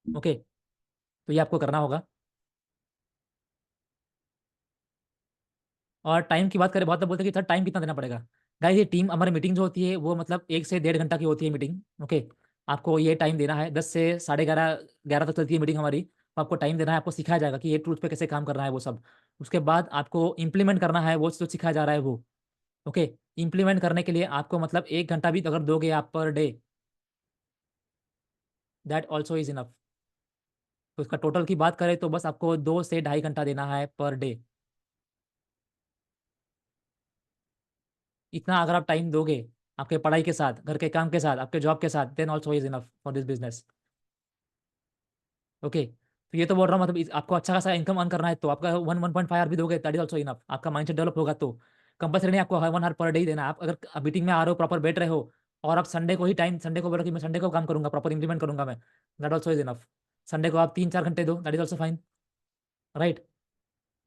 Speaker 1: ओके, तो ये आपको करना होगा। और टाइम की बात करें, बहुत लोग बोलते हैं कि सर टाइम कितना देना पड़ेगा। गाइस, ये टीम हमारी मीटिंग जो होती है वो मतलब 1 से 1.5 घंटा की होती है मीटिंग। ओके, आपको ये टाइम देना है, 10 से 11:30 तक चलती है मीटिंग हमारी। तो आपको टाइम देना है, आपको सिखाया जाएगा कि ये टूल्स पे कैसे काम करना है वो सब। उसके बाद आपको इम्प्लीमेंट करना है वो जो सिखाया जा रहा है वो। ओके, इम्प्लीमेंट करने के लिए आपको मतलब 1 घंटा भी अगर दोगे आप per day, that also is enough. तो इसका टोटल की बात करें तो बस आपको 2 से 2.5 घंटा देना है पर डे। इतना अगर आप टाइम दोगे आपके पढ़ाई के साथ, घर के काम के साथ, आपके जॉब के साथ, then also is enough for this business. Okay, तो ये तो बोल रहा हूँ मतलब आपको अच्छा खासा इनकम अर्न करना है तो आपका 1.5 आवर भी दोगे दैट इज ऑल्सो इनफ। आपका माइंडसेट डेवलप होगा तो कंपलसरी नहीं आपको 1 आवर पर डे ही देना है। आप अगर मीटिंग में आ रहे हो, प्रॉपर बैठ रहे हो, और आप संडे को ही टाइम, संडे को बोलो कि मैं संडे को काम करूंगा, प्रॉपर इंप्लीमेंट करूंगा मैं, that also is enough. Sunday को आप 3-4 घंटे दो, that is also fine, right.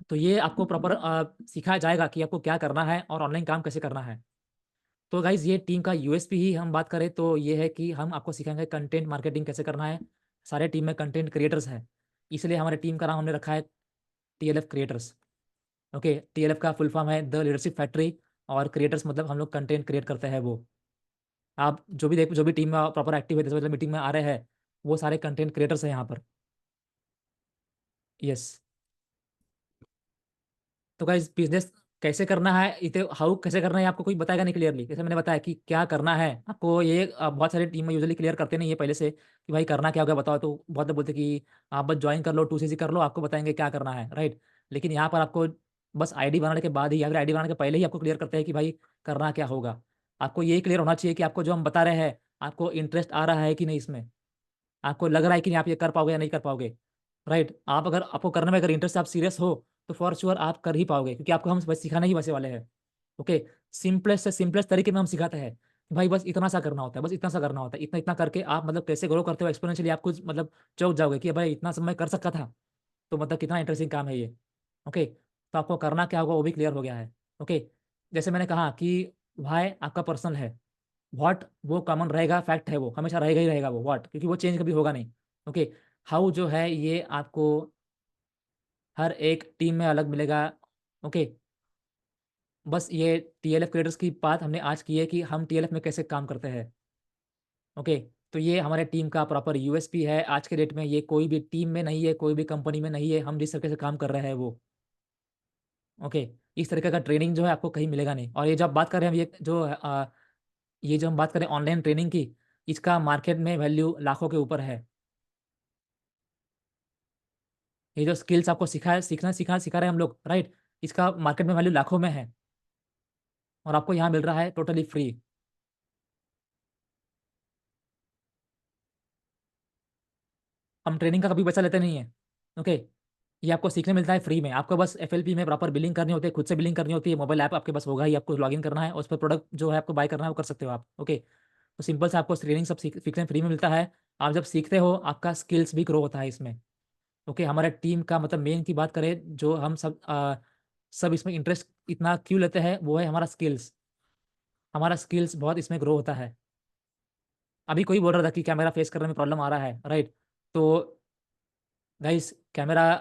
Speaker 1: तो ये आपको प्रॉपर सिखाया जाएगा कि आपको क्या करना है और ऑनलाइन काम कैसे करना है। तो गाइज ये टीम का यूएसपी ही हम बात करें तो ये है कि हम आपको सिखाएंगे कंटेंट मार्केटिंग कैसे करना है। सारे टीम में कंटेंट क्रिएटर्स हैं, इसलिए हमारे टीम का नाम हमने रखा है टीएलएफ क्रिएटर्स। ओके, टीएलएफ का फुल फॉर्म है द लीडरशिप फैक्ट्री, और क्रिएटर्स मतलब हम लोग कंटेंट क्रिएट करते हैं वो। आप जो भी देख, जो भी टीम में प्रॉपर एक्टिव है, जैसे मतलब मीटिंग में आ रहे हैं, वो सारे कंटेंट क्रिएटर्स हैं यहाँ पर। यस। तो गाइस बिजनेस कैसे करना है, इसे हाउ कैसे करना है आपको कोई बताएगा नहीं क्लियरली। जैसे मैंने बताया कि क्या करना है आपको, ये बहुत सारी टीम में यूजुअली क्लियर करते नहीं है पहले से कि भाई करना क्या होगा बताओ। तो बहुत लोग बोलते कि आप बस ज्वाइन कर लो, 2CC कर लो, आपको बताएंगे क्या करना है, राइट। लेकिन यहाँ पर आपको बस आईडी बनाने के बाद ही या फिर आईडी बनाने के पहले ही आपको क्लियर करते हैं कि भाई करना क्या होगा। आपको ये क्लियर होना चाहिए कि आपको जो हम बता रहे हैं आपको इंटरेस्ट आ रहा है कि नहीं इसमें, आपको लग रहा है कि नहीं आप ये कर पाओगे या नहीं कर पाओगे, राइट। आप अगर आपको करने में अगर इंटरेस्ट, आप सीरियस हो, तो फॉर श्योर आप कर ही पाओगे, क्योंकि आपको हम बस सिखाने ही वैसे वाले हैं। ओके, सिंपलेस्ट से सिंपलेस्ट तरीके में हम सिखाते हैं कि भाई बस इतना सा करना होता है, बस इतना सा करना होता है, इतना इतना करके आप मतलब कैसे ग्रो करते हो एक्सपोनेंशियली, आप कुछ मतलब चौंक जाओगे कि भाई इतना सब मैं कर सकता था। तो मतलब कितना इंटरेस्टिंग काम है ये। ओके, तो आपको करना क्या होगा वो भी क्लियर हो गया है। ओके, जैसे मैंने कहा कि वाई आपका पर्सनल है, व्हाट वो कॉमन रहेगा, फैक्ट है वो हमेशा रहेगा ही रहेगा वो व्हाट, क्योंकि वो चेंज कभी होगा नहीं। ओके, हाउ जो है ये आपको हर एक टीम में अलग मिलेगा। ओके, बस ये टीएलएफ क्रिएटर्स की बात हमने आज की है कि हम टीएलएफ में कैसे काम करते हैं। ओके, तो ये हमारे टीम का प्रॉपर यूएसपी है आज के डेट में। ये कोई भी टीम में नहीं है, कोई भी कंपनी में नहीं है, हम जिस तरीके से काम कर रहे हैं वो। ओके, इस तरीके का ट्रेनिंग जो है आपको कहीं मिलेगा नहीं। और ये जो आप बात कर रहे हैं, ये जो हम बात करें ऑनलाइन ट्रेनिंग की, इसका मार्केट में वैल्यू लाखों के ऊपर है। ये जो स्किल्स आपको सिखा रहे हैं हम लोग, राइट, इसका मार्केट में वैल्यू लाखों में है, और आपको यहाँ मिल रहा है टोटली फ्री। हम ट्रेनिंग का कभी पैसा लेते नहीं है। ओके, ये आपको सीखने मिलता है फ्री में। आपको बस एफएलपी में प्रॉपर बिलिंग करनी होती है, खुद से बिलिंग करनी होती है। मोबाइल ऐप आपके पास होगा ही, आपको लॉगिन करना है, उस पर प्रोडक्ट जो है आपको बाय करना है वो कर सकते हो आप। ओके, तो सिंपल से आपको ट्रेनिंग सब सीखने फ्री में मिलता है। आप जब सीखते हो आपका स्किल्स भी ग्रो होता है इसमें। ओके, हमारे टीम का मतलब मेन की बात करें, जो हम सब इसमें इंटरेस्ट इतना क्यों लेते हैं, वो है हमारा स्किल्स। हमारा स्किल्स बहुत इसमें ग्रो होता है। अभी कोई बोल रहा था कि कैमरा फेस करने में प्रॉब्लम आ रहा है, राइट, तो गाइस कैमरा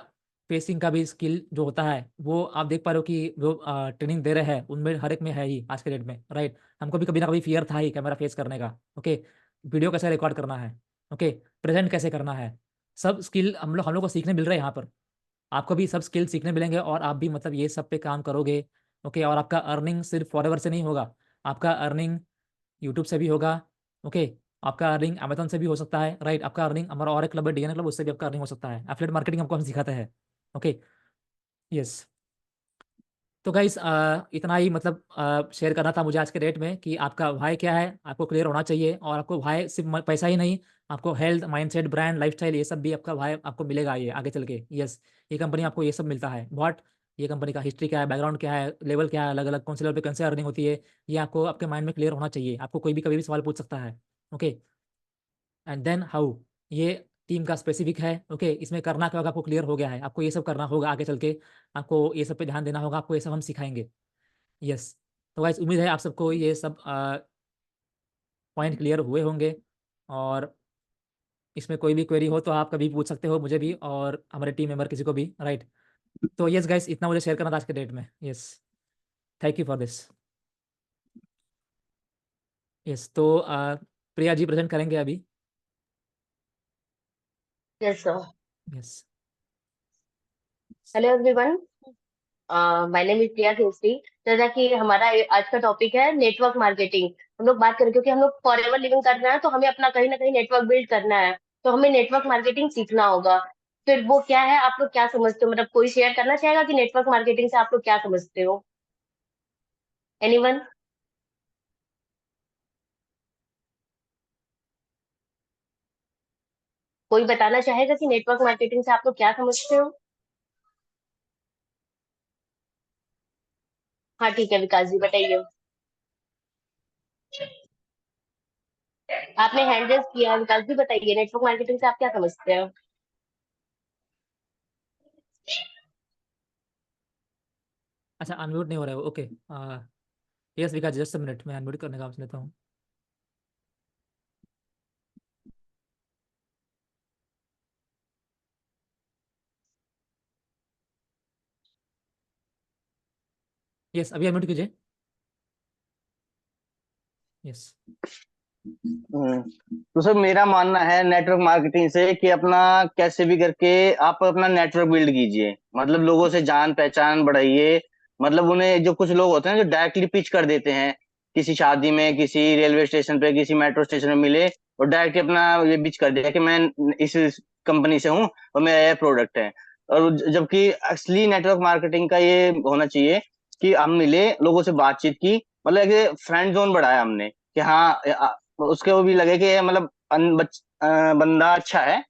Speaker 1: फेसिंग का भी स्किल जो होता है वो आप देख पा रहे हो कि वो ट्रेनिंग दे रहे हैं, उनमें हर एक में है ही आज के डेट में, राइट। हमको भी कभी ना कभी फियर था ही कैमरा फेस करने का। ओके, वीडियो कैसे रिकॉर्ड करना है, ओके, प्रेजेंट कैसे करना है, सब स्किल हम लोग को सीखने मिल रहा है यहाँ पर। आपको भी सब स्किल सीखने मिलेंगे, और आप भी मतलब ये सब पे काम करोगे। ओके, और आपका अर्निंग सिर्फ फॉरएवर से नहीं होगा, आपका अर्निंग यूट्यूब से भी होगा। ओके, आपका अर्निंग अमेजन से भी हो सकता है, राइट। आपका अर्निंग हमारा और एक क्लब है डीएन क्लब, उससे भी आपका अर्निंग हो सकता है। एफिलिएट मार्केटिंग हमको हम सिखाते हैं। Okay, yes. तो गाइस इतना ही मतलब शेयर करना था मुझे आज के डेट में कि आपका वाई क्या है, आपको क्लियर होना चाहिए। और आपको वाई सिर्फ पैसा ही नहीं, आपको हेल्थ, माइंडसेट, ब्रांड, लाइफस्टाइल, ये सब भी आपका वाई आपको मिलेगा ये आगे चल के। यस, ये कंपनी आपको ये सब मिलता है बहुत। ये कंपनी का हिस्ट्री क्या है, बैकग्राउंड क्या है, लेवल क्या है, अलग अलग कौन से लेवल पे कैसे अर्निंग होती है, ये आपको आपके माइंड में क्लियर होना चाहिए। आपको कोई भी कभी भी सवाल पूछ सकता है। ओके, एंड देन हाउ, ये टीम का स्पेसिफिक है। ओके, इसमें करना क्या होगा आपको क्लियर हो गया है, आपको ये सब करना होगा आगे चल के, आपको ये सब पे ध्यान देना होगा, आपको ये सब हम सिखाएंगे। यस, तो गाइस उम्मीद है आप सबको ये सब पॉइंट क्लियर हुए होंगे। और इसमें कोई भी क्वेरी हो तो आप कभी पूछ सकते हो मुझे भी और हमारे टीम मेंबर किसी को भी, राइट। तो यस गाइस, इतना मुझे शेयर करना था आज के डेट में। Yes, thank you for this. Yes, तो प्रिया जी प्रेजेंट करेंगे अभी।
Speaker 4: Yes, sir.
Speaker 1: Yes,
Speaker 4: Hello everyone. My name is Priya Khilsi. जैसा कि हमारा आज का टॉपिक है नेटवर्क मार्केटिंग। हम लोग बात करें क्योंकि हम लोग फॉरएवर लिविंग कर रहे हैं, तो हमें अपना कहीं ना कहीं नेटवर्क बिल्ड करना है। तो हमें नेटवर्क मार्केटिंग सीखना होगा। फिर वो क्या है, आप लोग क्या समझते हो? मतलब कोई शेयर करना चाहेगा कि नेटवर्क मार्केटिंग से आप लोग क्या समझते हो? एनीवन? कोई बताना चाहेगा कि नेटवर्क मार्केटिंग से आप लोग क्या समझते हो? हाँ ठीक है, विकास जी बताइए। आपने हैंड रेज किया, विकास जी बताइए नेटवर्क मार्केटिंग से आप क्या समझते हो?
Speaker 1: अच्छा, अनम्यूट नहीं हो रहा है वो, okay. Yes Vikas, just a minute, मैं अनम्यूट करने का ऑप्शन लेता हूँ। यस, अभी अनम्यूट कीजिए। यस,
Speaker 5: तो सर मेरा मानना है नेटवर्क मार्केटिंग से कि अपना कैसे भी करके आप अपना नेटवर्क बिल्ड कीजिए, मतलब लोगों से जान पहचान बढ़ाइए। मतलब उन्हें, जो कुछ लोग होते हैं जो डायरेक्टली पिच कर देते हैं, किसी शादी में, किसी रेलवे स्टेशन पे, किसी मेट्रो स्टेशन में मिले और डायरेक्ट अपना ये पिच कर दिया कि मैं इस कंपनी से हूँ और मेरा यह प्रोडक्ट है। और जबकि असली नेटवर्क मार्केटिंग का ये होना चाहिए कि हम मिले, लोगों से बातचीत की, मतलब एक फ्रेंड जोन बढ़ाया हमने कि हाँ उसके वो भी लगे कि ये मतलब बंदा अच्छा है,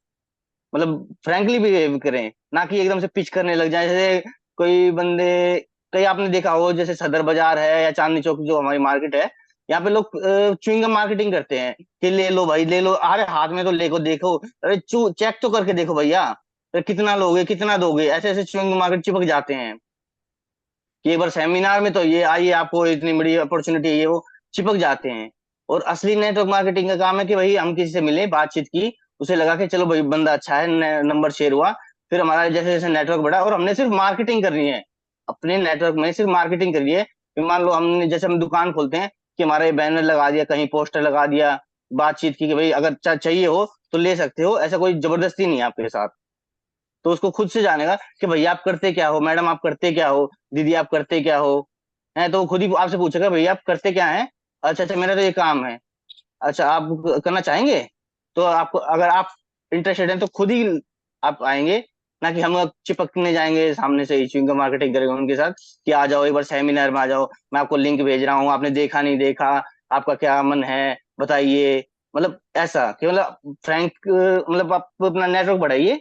Speaker 5: मतलब फ्रैंकली बिहेव करें, ना कि एकदम से पिच करने लग जाए। जैसे कोई बंदे, कई आपने देखा हो, जैसे सदर बाजार है या चांदनी चौक जो हमारी मार्केट है, यहाँ पे लोग च्युइंगम मार्केटिंग करते हैं कि ले लो भाई ले लो, अरे हाथ में तो लेको देखो, अरे चेक तो करके देखो भैया, अरे कितना लोगे कितना दोगे, ऐसे ऐसे च्युइंगम मार्केट चिपक जाते हैं कि एक बार सेमिनार में तो ये आइए आपको इतनी बड़ी अपॉर्चुनिटी है, ये वो चिपक जाते हैं। और असली नेटवर्क मार्केटिंग का काम है कि भाई हम किसी से मिले, बातचीत की, उसे लगा कि चलो भाई बंदा अच्छा है, नंबर शेयर हुआ, फिर हमारा जैसे जैसे नेटवर्क बढ़ा और हमने सिर्फ मार्केटिंग करनी है, अपने नेटवर्क में सिर्फ मार्केटिंग करी है। फिर मान लो हमने जैसे हम दुकान खोलते हैं कि हमारा ये बैनर लगा दिया, कहीं पोस्टर लगा दिया, बातचीत की कि भाई अगर चाहिए हो तो ले सकते हो, ऐसा कोई जबरदस्ती नहीं है आपके साथ। तो उसको खुद से जानेगा कि भैया आप करते क्या हो, मैडम आप करते क्या हो, दीदी आप करते क्या हो, है तो वो खुद ही आपसे पूछेगा भैया आप करते क्या है। अच्छा अच्छा मेरा तो ये काम है। अच्छा आप करना चाहेंगे, तो आपको अगर आप इंटरेस्टेड हैं तो खुद ही आप आएंगे, ना कि हम चिपकने जाएंगे सामने से ही च्युइंगम मार्केटिंग करेंगे उनके साथ कि आ जाओ एक बार सेमिनार में आ जाओ, मैं आपको लिंक भेज रहा हूँ, आपने देखा नहीं देखा, आपका क्या मन है बताइए। मतलब ऐसा कि मतलब फ्रैंक, मतलब आप अपना नेटवर्क बढ़ाइए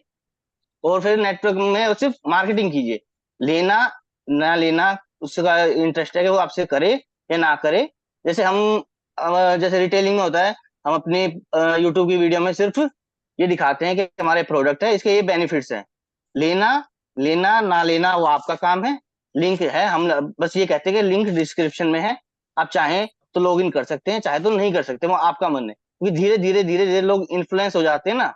Speaker 5: और फिर नेटवर्क में सिर्फ मार्केटिंग कीजिए। लेना ना लेना उसका इंटरेस्ट है कि वो आपसे करे या ना करे। जैसे हम जैसे रिटेलिंग में होता है, हम अपनी यूट्यूब की वीडियो में सिर्फ ये दिखाते हैं कि हमारे प्रोडक्ट है, इसके ये बेनिफिट्स हैं। लेना लेना ना लेना वो आपका काम है। लिंक है, हम बस ये कहते हैं कि लिंक डिस्क्रिप्शन में है, आप चाहें तो लॉग इन कर सकते हैं, चाहे तो नहीं कर सकते, वो आपका मन है। क्योंकि धीरे धीरे लोग इन्फ्लुएंस हो जाते हैं ना,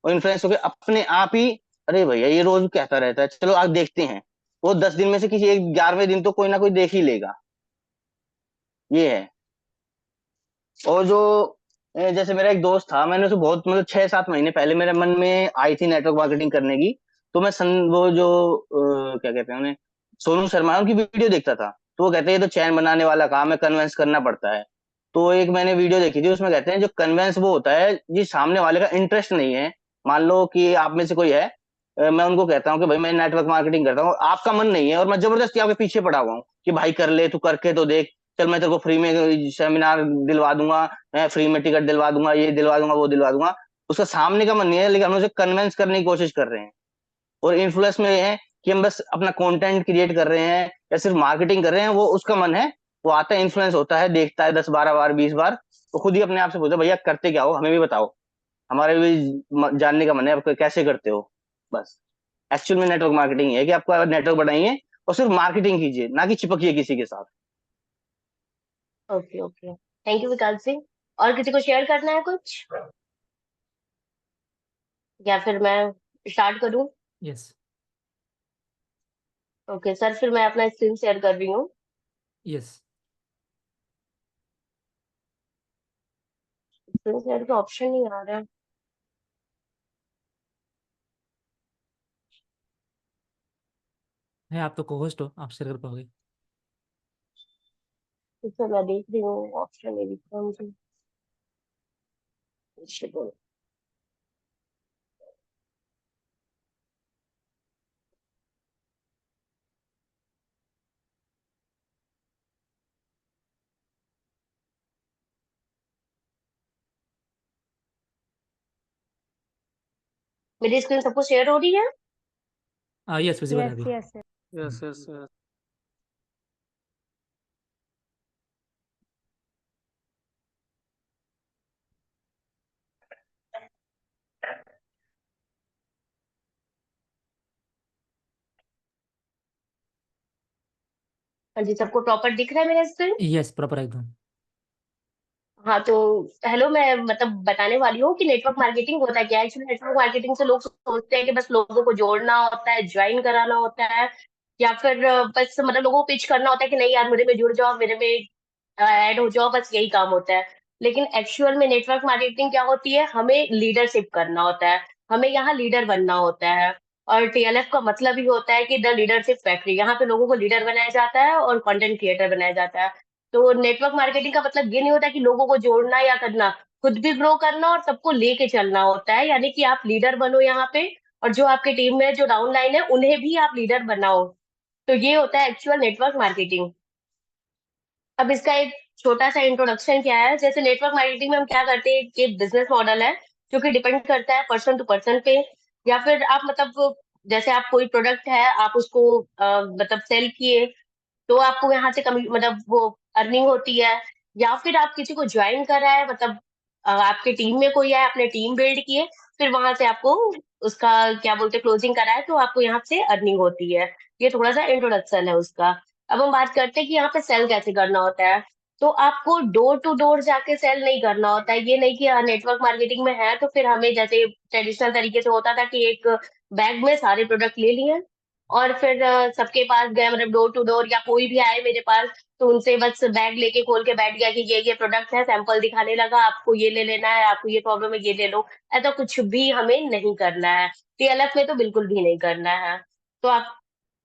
Speaker 5: और इन्फ्लुएंस होकर अपने आप ही अरे भैया ये रोज कहता रहता है, चलो आज देखते हैं। वो 10 दिन में से किसी एक 11वें दिन तो कोई ना कोई देख ही लेगा। ये है। और जो जैसे मेरा एक दोस्त था, मैंने उसे बहुत मतलब 6-7 महीने पहले मेरे मन में आई थी नेटवर्क मार्केटिंग करने की। तो मैं वो जो क्या कहते हैं उन्हें, सोनू शर्मा है, उनकी वीडियो देखता था। तो वो कहते हैं ये तो चैन बनाने वाला काम है, कन्वेंस करना पड़ता है। तो एक मैंने वीडियो देखी थी, उसमें कहते हैं जो कन्वेंस वो होता है जी सामने वाले का इंटरेस्ट नहीं है। मान लो कि आप में से कोई है, मैं उनको कहता हूँ कि भाई मैं नेटवर्क मार्केटिंग करता हूँ, आपका मन नहीं है और मैं जबरदस्ती आपके पीछे पड़ा हुआ हूँ कि भाई कर ले, तू करके तो देख, चल मैं तेरे को फ्री में सेमिनार दिलवा दूंगा, मैं फ्री में टिकट दिलवा दूंगा, ये दिलवा दूंगा वो दिलवा दूंगा। उसका सामने का मन नहीं है, लेकिन हम उसे कन्विंस करने की कोशिश कर रहे हैं। और इन्फ्लुएंस में ये है कि हम बस अपना कंटेंट क्रिएट कर रहे हैं या सिर्फ मार्केटिंग कर रहे हैं, वो उसका मन है। वो आता है, इन्फ्लुएंस होता है, देखता है 10-12 बार 20 बार, तो खुद ही अपने आप से पूछता है भैया करते क्या हो, हमें भी बताओ, हमारे भी जानने का मन है आप कैसे करते हो। बस एक्चुअल में नेटवर्क मार्केटिंग है कि आपको नेटवर्क बनाइए और सिर्फ मार्केटिंग कीजिए, ना कि चिपकिए किसी के साथ।
Speaker 4: ओके ओके, थैंक यू विकास जी। और किसी को शेयर करना है कुछ, या फिर मैं स्टार्ट करूं?
Speaker 1: यस।
Speaker 4: ओके सर, फिर मैं अपना स्क्रीन शेयर कर रही हूँ।
Speaker 1: यस।
Speaker 4: स्क्रीन शेयर का ऑप्शन नहीं आ रहा है।
Speaker 1: है, आप तो को-होस्ट हो, आप शेयर कर पाओगे।
Speaker 4: तो सर मैं देख रही हूँ, ऑप्शन नहीं दिख रहा मुझे। मेरी स्क्रीन सबको शेयर हो रही है?
Speaker 1: यस, विजिबल है
Speaker 6: यस
Speaker 1: अभी।
Speaker 6: Yes
Speaker 2: yes yes yes.
Speaker 4: हाँ जी, सबको प्रॉपर दिख रहा है मेरा स्क्रीन?
Speaker 1: यस, प्रॉपर एकदम।
Speaker 4: हाँ तो हेलो, मैं मतलब बताने वाली हूँ कि नेटवर्क मार्केटिंग होता है क्या। एक्चुअली नेटवर्क मार्केटिंग से लोग सोचते हैं कि बस लोगों को जोड़ना होता है, ज्वाइन कराना होता है, या फिर बस मतलब लोगों को पिच करना होता है कि नहीं यार मेरे में जुड़ जाओ, मेरे में ऐड हो जाओ, बस यही काम होता है। लेकिन एक्चुअल में नेटवर्क मार्केटिंग क्या होती है, हमें लीडरशिप करना होता है, हमें यहाँ लीडर बनना होता है। और टीएलएफ का मतलब ही होता है कि द लीडरशिप फैक्ट्री। यहाँ पे लोगों को लीडर बनाया जाता है और कंटेंट क्रिएटर बनाया जाता है। तो नेटवर्क मार्केटिंग का मतलब ये नहीं होता कि लोगों को जोड़ना या करना, खुद भी ग्रो करना और सबको लेके चलना होता है। यानी कि आप लीडर बनो यहाँ पे, और जो आपके टीम में जो डाउन लाइन है उन्हें भी आप लीडर बनाओ। तो ये होता है एक्चुअल नेटवर्क मार्केटिंग। अब इसका एक छोटा सा इंट्रोडक्शन क्या है। जैसे नेटवर्क मार्केटिंग में हम क्या करते हैं, कि बिजनेस मॉडल है जो कि डिपेंड करता है पर्सन टू पर्सन पे। या फिर आप मतलब जैसे आप कोई प्रोडक्ट है, आप उसको मतलब सेल किए, तो आपको यहाँ से कमी मतलब वो अर्निंग होती है। या फिर आप किसी को ज्वाइन करा है, मतलब आपके टीम में कोई है, आपने टीम बिल्ड किए, फिर वहां से आपको उसका क्या बोलते हैं क्लोजिंग करा है, तो आपको यहाँ से अर्निंग होती है। ये थोड़ा सा इंट्रोडक्शन है उसका। अब हम बात करते हैं कि यहाँ पे सेल कैसे करना होता है। तो आपको डोर टू डोर जाके सेल नहीं करना होता है। ये नहीं कि नेटवर्क मार्केटिंग में है तो फिर हमें जैसे ट्रेडिशनल तरीके से होता था कि एक बैग में सारे प्रोडक्ट ले लिए और फिर सबके पास गए, मतलब डोर टू डोर या कोई भी आए मेरे पास तो उनसे बस बैग लेके खोल के बैठ गया कि ये प्रोडक्ट है, सैंपल दिखाने लगा, आपको ये ले लेना है, आपको ये प्रॉब्लम है, ये ले लो। ऐसा कुछ भी हमें नहीं करना है, टीएलएफ में तो बिल्कुल भी नहीं करना है। तो आप,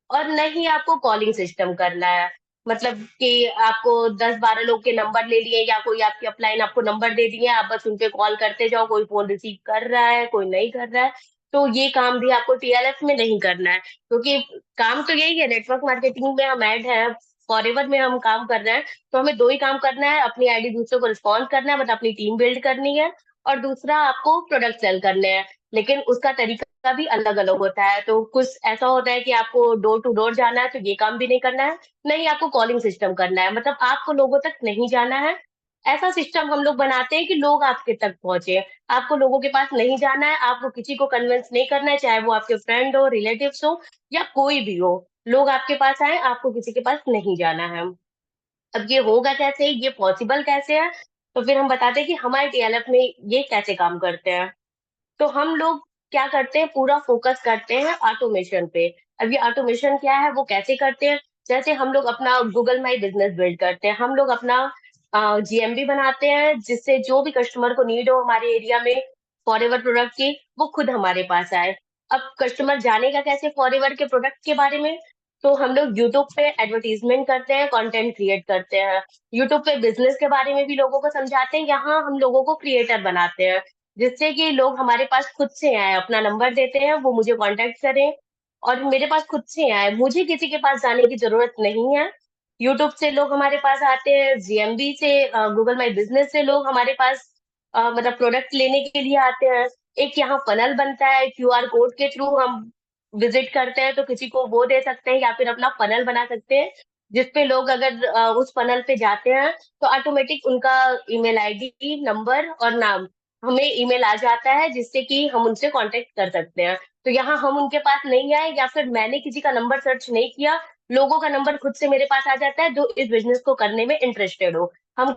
Speaker 4: और नहीं आपको कॉलिंग सिस्टम करना है, मतलब कि आपको 10-12 लोग के नंबर ले लिए या कोई आपकी अपलाइन आपको नंबर दे दिए, आप बस उनपे कॉल करते जाओ, कोई फोन रिसीव कर रहा है कोई नहीं कर रहा है। तो ये काम भी आपको टीएलएफ में नहीं करना है, क्योंकि काम तो यही है, नेटवर्क मार्केटिंग में हम ऐड है, फॉरएवर में हम काम कर रहे हैं। तो हमें दो ही काम करना है, अपनी आईडी दूसरों को रिस्पॉन्स करना है, मतलब अपनी टीम बिल्ड करनी है, और दूसरा आपको प्रोडक्ट सेल करने हैं। लेकिन उसका तरीका भी अलग अलग होता है, तो कुछ ऐसा होता है कि आपको डोर टू डोर जाना है तो ये काम भी नहीं करना है, नहीं आपको कॉलिंग सिस्टम करना है, मतलब आपको लोगों तक नहीं जाना है। ऐसा सिस्टम हम लोग बनाते हैं कि लोग आपके तक पहुंचे। आपको लोगों के पास नहीं जाना है, आपको किसी को कन्विंस नहीं करना है, चाहे वो आपके फ्रेंड हो, रिलेटिव्स हो या कोई भी हो, लोग आपके पास आए, आपको किसी के पास नहीं जाना है। अब ये होगा कैसे, ये पॉसिबल कैसे है, तो फिर हम बताते हैं कि हमारे टीएलएफ में ये कैसे काम करते हैं। तो हम लोग क्या करते हैं, पूरा फोकस करते हैं ऑटोमेशन पे। अब ये ऑटोमेशन क्या है, वो कैसे करते हैं, जैसे हम लोग अपना गूगल माई बिजनेस बिल्ड करते हैं, हम लोग अपना जीएमबी बनाते हैं, जिससे जो भी कस्टमर को नीड हो हमारे एरिया में फॉरएवर प्रोडक्ट की, वो खुद हमारे पास आए। अब कस्टमर जानेगा कैसे फॉरएवर के प्रोडक्ट के बारे में, तो हम लोग यूट्यूब पे एडवर्टीजमेंट करते हैं, कंटेंट क्रिएट करते हैं, यूट्यूब पे बिजनेस के बारे में भी लोगों को समझाते हैं, यहाँ हम लोगों को क्रिएटर बनाते हैं, जिससे कि लोग हमारे पास खुद से आए, अपना नंबर देते हैं, वो मुझे कांटेक्ट करें और मेरे पास खुद से आए, मुझे किसी के पास जाने की जरूरत नहीं है। यूट्यूब से लोग हमारे पास आते हैं, जीएमबी से, गूगल माई बिजनेस से लोग हमारे पास मतलब प्रोडक्ट लेने के लिए आते हैं। एक यहाँ फनल बनता है, क्यूआर कोड के थ्रू हम विजिट करते हैं तो किसी को वो दे सकते हैं या फिर अपना फनल बना सकते हैं, जिसपे लोग अगर उस फनल पे जाते हैं तो ऑटोमेटिक उनका ईमेल आईडी, नंबर और नाम हमें ईमेल आ जाता है, जिससे कि हम उनसे कांटेक्ट कर सकते हैं। तो यहाँ हम उनके पास नहीं आए या फिर मैंने किसी का नंबर सर्च नहीं किया, लोगों का नंबर खुद से मेरे पास आ जाता है जो इस बिजनेस को करने में इंटरेस्टेड हो। हम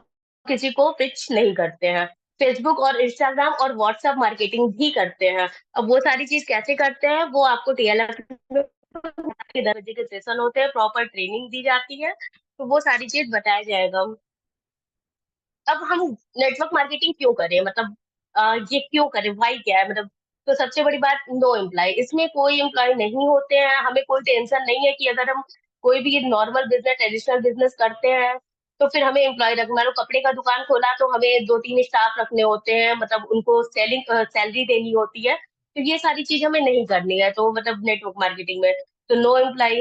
Speaker 4: किसी को पिच नहीं करते हैं, फेसबुक और इंस्टाग्राम और व्हाट्सएप मार्केटिंग भी करते हैं। अब वो सारी चीज कैसे करते हैं वो आपको टीएलएफ में 10 बजे के सेशन होते हैं, प्रॉपर ट्रेनिंग दी जाती है, तो वो सारी चीज बताया जाएगा। अब हम नेटवर्क मार्केटिंग क्यों करें, मतलब ये क्यों करें, वाई क्या है, मतलब तो सबसे बड़ी बात, नो एम्प्लॉय, इसमें कोई एम्प्लॉय नहीं होते हैं, हमें कोई टेंशन नहीं है कि अगर हम कोई भी नॉर्मल बिजनेस, ट्रेडिशनल बिजनेस करते हैं तो फिर हमें एम्प्लॉय रख, मान लो कपड़े का दुकान खोला तो हमें 2-3 स्टाफ रखने होते हैं, मतलब उनको सैलरी देनी होती है, तो ये सारी चीज हमें नहीं करनी है, तो मतलब नेटवर्क मार्केटिंग में तो no employ,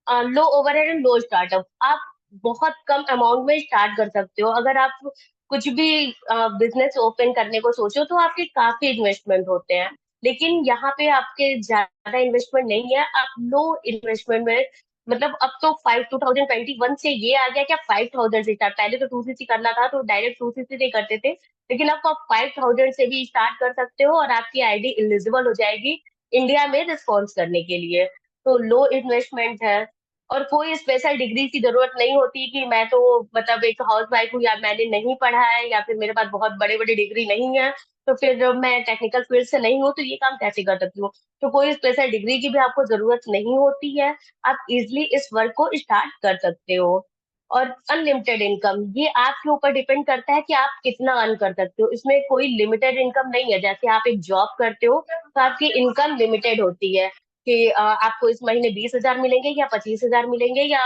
Speaker 4: low overhead and low startup, आप बहुत कम अमाउंट में स्टार्ट कर सकते हो। अगर आप कुछ भी बिजनेस ओपन करने को सोचो तो आपके काफी इन्वेस्टमेंट होते हैं, लेकिन यहाँ पे आपके ज्यादा इन्वेस्टमेंट नहीं है, आप लो इन्वेस्टमेंट में, मतलब अब तो 2021 से ये आ गया क्या 5000 से स्टार्ट, पहले तो 2cc करना था तो डायरेक्ट 2cc से करते थे, लेकिन आपको आप 5000 से भी स्टार्ट कर सकते हो और आपकी आईडी एलिजिबल हो जाएगी इंडिया में रिस्पॉन्स करने के लिए। तो लो इन्वेस्टमेंट है, और कोई स्पेशल डिग्री की जरूरत नहीं होती कि मैं तो मतलब एक हाउस वाइफ हूँ या मैंने नहीं पढ़ा है या फिर मेरे पास बहुत बड़े बड़े डिग्री नहीं है, तो फिर मैं टेक्निकल फील्ड से नहीं हूँ तो ये काम कैसे कर सकती हूँ। तो कोई स्पेशल डिग्री की भी आपको जरूरत नहीं होती है, आप इजिली इस वर्क को स्टार्ट कर सकते हो। और अनलिमिटेड इनकम, ये आपके ऊपर डिपेंड करता है कि आप कितना अर्न कर सकते हो, इसमें कोई लिमिटेड इनकम नहीं है, जैसे आप एक जॉब करते हो तो आपकी इनकम लिमिटेड होती है कि आपको इस महीने 20,000 मिलेंगे या 25,000 मिलेंगे या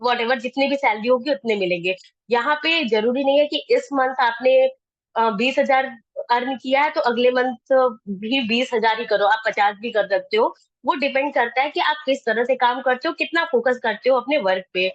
Speaker 4: वॉट एवर, जितनी भी सैलरी होगी उतने मिलेंगे। यहाँ पे जरूरी नहीं है कि इस मंथ आपने 20,000 अर्न किया है तो अगले मंथ भी 20,000 ही करो, आप 50 भी कर सकते हो। वो डिपेंड करता है कि आप किस तरह से काम करते हो, कितना फोकस करते हो अपने वर्क पे।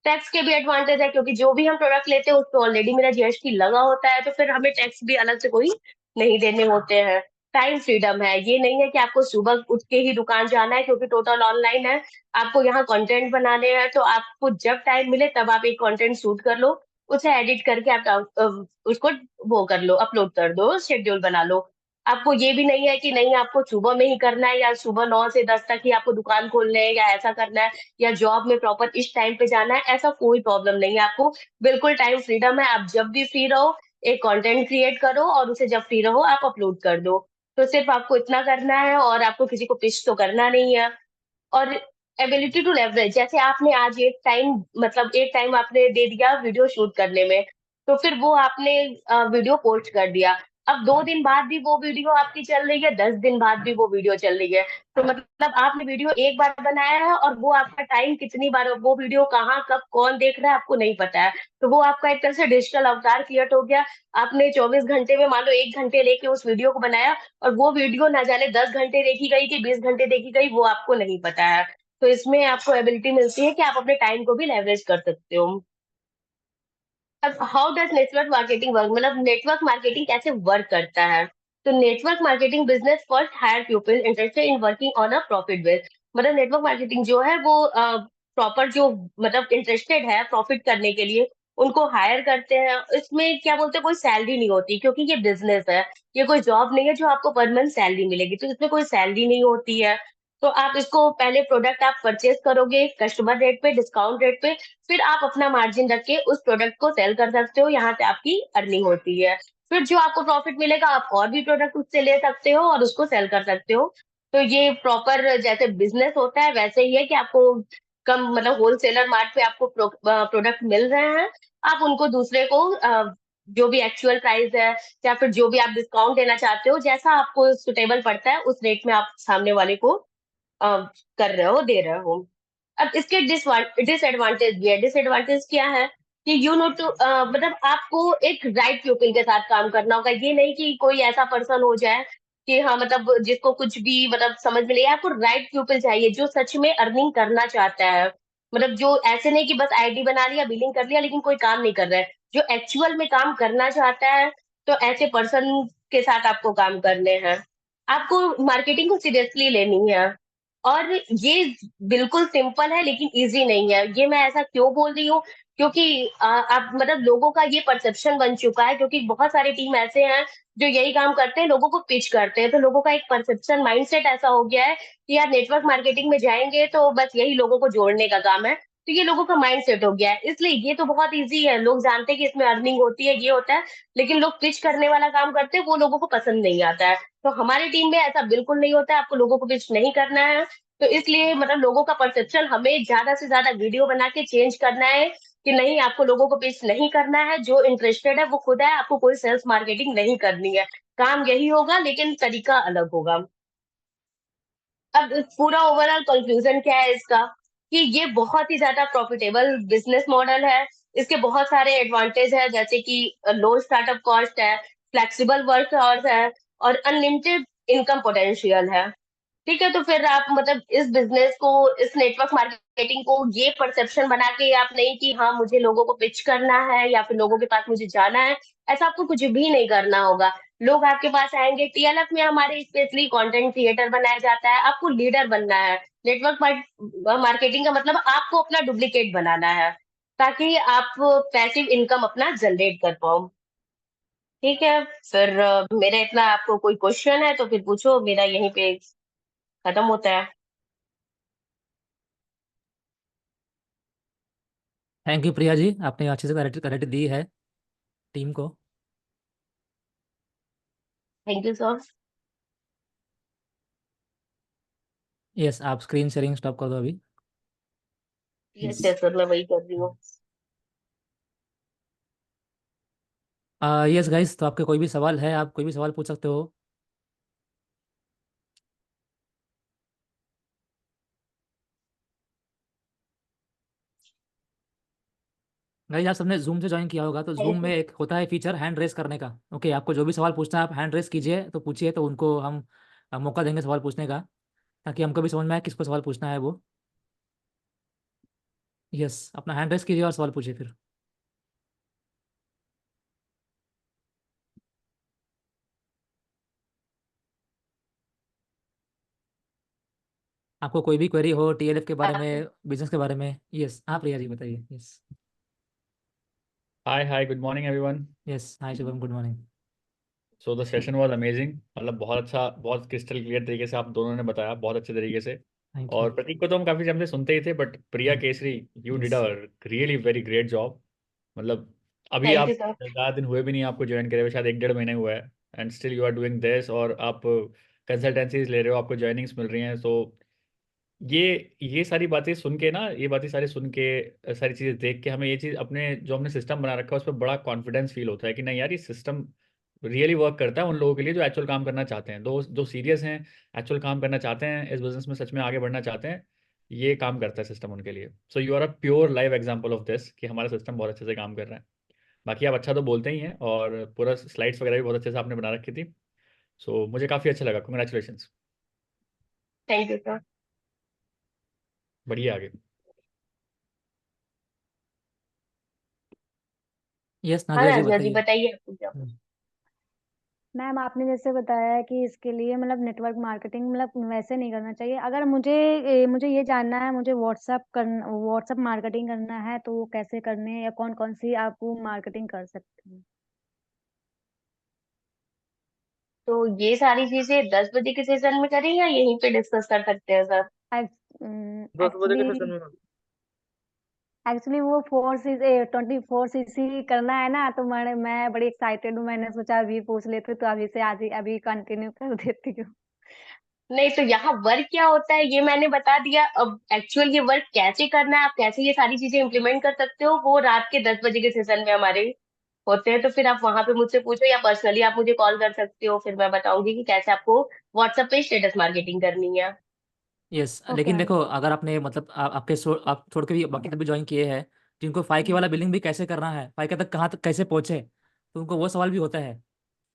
Speaker 4: टैक्स के भी एडवांटेज है, क्योंकि जो भी हम प्रोडक्ट लेते हैं उस पर ऑलरेडी मेरा जीएसटी लगा होता है, तो फिर हमें टैक्स भी अलग से कोई नहीं देने होते हैं। टाइम फ्रीडम है, ये नहीं है कि आपको सुबह उठ के ही दुकान जाना है, क्योंकि टोटल ऑनलाइन है, आपको यहाँ कंटेंट बनाने हैं तो आपको जब टाइम मिले तब आप एक कंटेंट शूट कर लो, उसे एडिट करके आप उसको वो कर लो, अपलोड कर दो, शेड्यूल बना लो। आपको ये भी नहीं है कि नहीं आपको सुबह में ही करना है या सुबह 9 से 10 तक ही आपको दुकान खोलना है या ऐसा करना है या जॉब में प्रॉपर इस टाइम पे जाना है, ऐसा कोई प्रॉब्लम नहीं है आपको। बिल्कुल टाइम फ्रीडम है, आप जब भी फ्री रहो एक कंटेंट क्रिएट करो और उसे जब फ्री रहो आप अपलोड कर दो। तो सिर्फ आपको इतना करना है और आपको किसी को पिच तो करना नहीं है। और एबिलिटी टू लेवरेज, जैसे आपने आज एक टाइम आपने दे दिया वीडियो शूट करने में, तो फिर वो आपने वीडियो पोस्ट कर दिया। अब 2 दिन बाद भी वो वीडियो आपकी चल रही है, 10 दिन बाद भी वो वीडियो चल रही है। तो मतलब आपने वीडियो एक बार बनाया है और वो आपका टाइम कितनी बार, वो वीडियो कहाँ कब कौन देख रहा है आपको नहीं पता है। तो वो आपका एक तरह से डिजिटल अवतार क्रिएट हो गया। आपने 24 घंटे में मान लो 1 घंटे लेके उस वीडियो को बनाया, और वो वीडियो ना जाने 10 घंटे देखी गई कि 20 घंटे देखी गई, वो आपको नहीं पता है। तो इसमें आपको एबिलिटी मिलती है कि आप अपने टाइम को भी लेवरेज कर सकते हो। अब how does network marketing work, मतलब नेटवर्क मार्केटिंग कैसे वर्क करता है। तो network marketing business first hire people interested in working on a profit base. मतलब नेटवर्क मार्केटिंग जो है वो प्रॉपर जो मतलब इंटरेस्टेड है प्रॉफिट करने के लिए उनको हायर करते हैं। इसमें क्या बोलते हैं, कोई सैलरी नहीं होती क्योंकि ये बिजनेस है। ये कोई जॉब नहीं है जो आपको पर मंथ सैलरी मिलेगी, तो इसमें कोई सैलरी नहीं होती है। तो आप इसको पहले प्रोडक्ट आप परचेज करोगे कस्टमर रेट पे, डिस्काउंट रेट पे, फिर आप अपना मार्जिन रख के उस प्रोडक्ट को सेल कर सकते हो, यहाँ से आपकी अर्निंग होती है। फिर जो आपको प्रॉफिट मिलेगा आप और भी प्रोडक्ट उससे ले सकते हो और उसको सेल कर सकते हो। तो ये प्रॉपर जैसे बिजनेस होता है वैसे ही है कि आपको कम मतलब होलसेलर मार्ट पे आपको प्रोडक्ट मिल रहे हैं, आप उनको दूसरे को जो भी एक्चुअल प्राइस है या फिर जो भी आप डिस्काउंट देना चाहते हो, जैसा आपको सुटेबल पड़ता है उस रेट में आप सामने वाले को कर रहे हो, दे रहे हो। अब इसके डिसएडवांटेज भी है। डिसएडवांटेज क्या है कि यू नो टू मतलब आपको एक राइट पीपल के साथ काम करना होगा। ये नहीं कि कोई ऐसा पर्सन हो जाए कि हाँ मतलब जिसको कुछ भी मतलब समझ में नहीं, आपको राइट पीपल चाहिए जो सच में अर्निंग करना चाहता है। मतलब जो ऐसे नहीं कि बस आईडी बना लिया बिलिंग कर लिया लेकिन कोई काम नहीं कर रहा है, जो एक्चुअल में काम करना चाहता है। तो ऐसे पर्सन के साथ आपको काम करने हैं। आपको मार्केटिंग को सीरियसली लेनी है। और ये बिल्कुल सिंपल है लेकिन इजी नहीं है। ये मैं ऐसा क्यों बोल रही हूँ, क्योंकि आप मतलब लोगों का ये परसेप्शन बन चुका है, क्योंकि बहुत सारे टीम ऐसे हैं जो यही काम करते हैं, लोगों को पिच करते हैं। तो लोगों का एक परसेप्शन माइंडसेट ऐसा हो गया है कि यार नेटवर्क मार्केटिंग में जाएंगे तो बस यही लोगों को जोड़ने का काम है। तो ये लोगों का माइंडसेट हो गया है, इसलिए ये तो बहुत इजी है, लोग जानते हैं कि इसमें अर्निंग होती है, ये होता है। लेकिन लोग पिच करने वाला काम करते हैं, वो लोगों को पसंद नहीं आता है। तो हमारी टीम में ऐसा बिल्कुल नहीं होता है, आपको लोगों को पिच नहीं करना है। तो इसलिए मतलब लोगों का परसेप्शन हमें ज्यादा से ज्यादा वीडियो बना के चेंज करना है कि नहीं, आपको लोगों को पिच नहीं करना है। जो इंटरेस्टेड है वो खुद है, आपको कोई सेल्स मार्केटिंग नहीं करनी है। काम यही होगा लेकिन तरीका अलग होगा। अब पूरा ओवरऑल कंक्लूजन क्या है इसका, कि ये बहुत ही ज्यादा प्रॉफिटेबल बिजनेस मॉडल है। इसके बहुत सारे एडवांटेज है, जैसे कि लो स्टार्टअप कॉस्ट है, फ्लेक्सिबल वर्क आवर्स है, और अनलिमिटेड इनकम पोटेंशियल है। ठीक है, तो फिर आप मतलब इस बिजनेस को, इस नेटवर्क मार्केटिंग को ये परसेप्शन बना के आप नहीं कि हाँ मुझे लोगों को पिच करना है या फिर लोगों के पास मुझे जाना है, ऐसा आपको कुछ भी नहीं करना होगा। लोग आपके पास आएंगे। टीएलएफ में हमारे स्पेशली कंटेंट क्रिएटर बनाया जाता है, आपको लीडर बनना है। नेटवर्क मार्केटिंग का मतलब आपको अपना डुप्लीकेट बनाना है ताकि आप पैसिव इनकम अपना जनरेट कर पाओ। ठीक है, फिर मेरा इतना, आपको कोई क्वेश्चन है तो फिर पूछो, मेरा यहीं पे खत्म होता है।
Speaker 1: थैंक यू प्रिया जी, आपने अच्छे से क्लैरिटी दी है टीम को।
Speaker 4: Thank you sir.
Speaker 1: यस, आप स्क्रीन शेयरिंग स्टॉप कर दो अभी।
Speaker 4: यस यस सर, मैं वही कर रही हूँ।
Speaker 1: यस गाइस, तो आपके कोई भी सवाल है, आप कोई भी सवाल पूछ सकते हो। गाइस, आप सबने जूम से ज्वाइन किया होगा, तो जूम में एक होता है फीचर हैंड रेस करने का। ओके, आपको जो भी सवाल पूछना है आप हैंड रेस कीजिए, तो पूछिए, तो उनको हम मौका देंगे सवाल पूछने का, ताकि हमको भी समझ में आए किसको सवाल पूछना है वो। यस, अपना हैंड रेस कीजिए और सवाल पूछिए फिर। आपको कोई भी क्वेरी हो टीएलएफ के बारे में, बिजनेस के बारे में। यस, हाँ प्रिया जी बताइए। Yes.
Speaker 6: Hi good morning everyone.
Speaker 1: Yes, hi Shubham, good morning.
Speaker 6: So the session was amazing, मतलब बहुत अच्छा, बहुत क्रिस्टल क्लियर तरीके से आप दोनों ने बताया, बहुत अच्छे तरीके से।
Speaker 1: Thank you.
Speaker 6: और प्रतीक को तो हम काफी टाइम से सुनते ही थे, but Priya Kesari, you did a
Speaker 1: yes.
Speaker 6: Really very great job. मतलब अभी
Speaker 4: थैंक
Speaker 6: आप
Speaker 4: यू सर।
Speaker 6: ज़्यादा दिन हुए भी नहीं आपको ज्वाइन करे हुए, शायद 1 डेढ़ महीने हुआ है। And still you are doing this, और आप कंसल्टेंसीज ले रहे हो, आपको जॉइनिंग्स मिल रही हैं। तो ये सारी बातें सुन के ना, ये बातें सारी सुन के, सारी चीज़ें देख के हमें ये चीज़ अपने जो हमने सिस्टम बना रखा है उस पर बड़ा कॉन्फिडेंस फील होता है कि नहीं यार, ये सिस्टम रियली वर्क करता है उन लोगों के लिए जो एक्चुअल काम करना चाहते हैं, जो सीरियस हैं, एक्चुअल काम करना चाहते हैं, इस बिजनेस में सच में आगे बढ़ना चाहते हैं। ये काम करता है सिस्टम उनके लिए। So you are a pure live example of this कि हमारा सिस्टम बहुत अच्छे से काम कर रहा है। बाकी आप अच्छा तो बोलते ही हैं, और पूरा स्लाइड्स वगैरह भी बहुत अच्छे से आपने बना रखी थी। सो मुझे काफ़ी अच्छा लगा, कंग्रेचुलेशन।
Speaker 4: Thank you sir.
Speaker 6: बढ़िया, आगे।
Speaker 1: यस
Speaker 4: हाँ
Speaker 1: नादिया जी
Speaker 4: नाज़िया जी
Speaker 1: बताइए।
Speaker 4: बताइए आपको क्या।
Speaker 7: मैम आपने जैसे बताया कि इसके लिए मतलब नेटवर्क मार्केटिंग मतलब वैसे नहीं करना चाहिए। अगर मुझे ये जानना है, मुझे व्हाट्सअप मार्केटिंग करना है तो वो कैसे करने हैं या कौन कौन सी आप वो मार्केटिंग कर सकते हैं?
Speaker 4: तो ये सारी चीजें 10 बजे के सेशन में करें या यहीं पे डिस्कस कर सकते हैं सर।
Speaker 3: 10 बजे के सेशन
Speaker 7: एक्चुअली
Speaker 3: में।
Speaker 7: एक्चुअली वो 24cc करना है ना, तो मैं बड़ी एक्साइटेड हूँ। मैंने सोचा अभी पूछ लेती हूँ, तो अभी से आज ही अभी कंटिन्यू कर देती हूँ।
Speaker 4: नहीं तो यहाँ वर्क क्या होता है ये मैंने बता दिया। अब एक्चुअल ये वर्क कैसे करना है, आप कैसे ये सारी चीजें इम्प्लीमेंट कर सकते हो, वो रात के 10 बजे के सेशन में हमारे होते हैं। तो फिर आप वहां पे मुझसे पूछो या पर्सनली आप मुझे कॉल कर सकते हो, फिर मैं बताऊंगी कि कैसे आपको व्हाट्सएप पे स्टेटस मार्केटिंग करनी है।
Speaker 1: यस
Speaker 7: ओके
Speaker 1: लेकिन
Speaker 7: मैम।
Speaker 1: देखो, अगर आपने मतलब आप छोड़ के भी बाकी तक भी ज्वाइन किए हैं, जिनको 5K वाला बिलिंग भी कैसे करना है, 5K तक कहाँ तक कैसे पहुंचे, तो उनको वो सवाल भी होता है।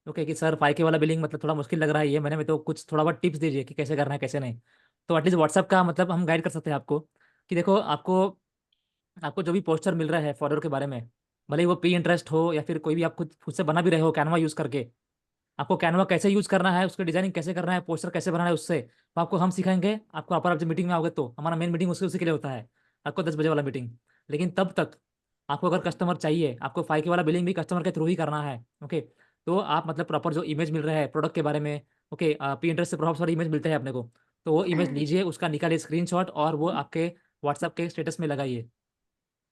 Speaker 1: ओके कि सर 5K वाला बिलिंग मतलब थोड़ा मुश्किल लग रहा है ये मैंने में, तो कुछ थोड़ा बहुत टिप्स दीजिए कि कैसे करना है कैसे नहीं। तो एटलीस्ट व्हाट्सअप का मतलब हम गाइड कर सकते हैं आपको कि देखो, आपको आपको जो भी पोस्टर मिल रहा है फॉरवर्ड के बारे में, भले ही वो पी इंटरेस्ट हो या फिर कोई भी आप खुद से बना भी रहे हो कैनवा यूज़ करके, आपको कैनवा कैसे यूज़ करना है, उसके डिजाइनिंग कैसे करना है, पोस्टर कैसे बनाना है, उससे तो आपको हम सिखाएंगे आपको। आप जब मीटिंग में आओगे तो हमारा मेन मीटिंग उसी के लिए होता है, आपको 10 बजे वाला मीटिंग। लेकिन तब तक आपको अगर कस्टमर चाहिए, आपको 5K वाला बिलिंग भी कस्टमर के थ्रू ही करना है। ओके, तो आप मतलब प्रॉपर जो इमेज मिल रहा है प्रोडक्ट के बारे में, ओके पी इंटरेस्ट से प्रॉपर सारी इमेज मिलते हैं अपने को, तो वो इमेज लीजिए, उसका निकालिए स्क्रीनशॉट और वो आपके व्हाट्सएप के स्टेटस में लगाइए।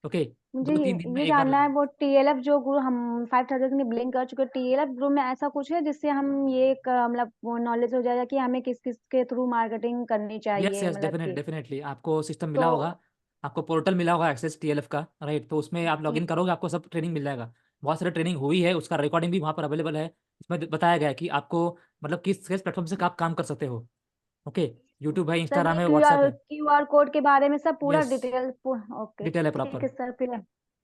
Speaker 1: ओके,
Speaker 7: मुझे
Speaker 1: 2-3 दिन में
Speaker 7: ये
Speaker 1: एक बार
Speaker 7: जानना है,
Speaker 1: लगाइए।
Speaker 7: वो टीएलएफ जो ग्रुप हम 5000 की ब्लिंक कर चुके, टीएलएफ ग्रुप में ऐसा कुछ है जिससे हम मतलब नॉलेज हो जाएगा कि हमें किस किस के थ्रू मार्केटिंग करनी
Speaker 1: यस
Speaker 7: चाहिए,
Speaker 1: यस
Speaker 7: मतलब
Speaker 1: डेफिनेटली
Speaker 7: कि
Speaker 1: डेफिनेटली आपको सिस्टम
Speaker 7: तो
Speaker 1: मिला होगा, आपको पोर्टल मिला होगा एक्सेस TLF का, राइट। तो उसमें आप लॉगिन करोगे, आपको सब ट्रेनिंग मिल जाएगा। बहुत सारी ट्रेनिंग हुई है, उसका रिकॉर्डिंग भी वहाँ पर अवेलेबल है। इसमें बताया गया है कि आपको मतलब किस किस प्लेटफॉर्म से आप काम कर सकते हो। ओके, यूट्यूब है,
Speaker 7: सर
Speaker 1: इंस्टाग्राम
Speaker 7: ये
Speaker 1: है, व्हाट्सएप
Speaker 7: क्यूआर
Speaker 1: है।
Speaker 7: क्यूआर कोड के बारे में सब पूरा
Speaker 1: यस,
Speaker 7: डिटेल। ओके
Speaker 1: डिटेल है
Speaker 7: ठीक
Speaker 1: प्रॉपर।
Speaker 7: है सर, फिर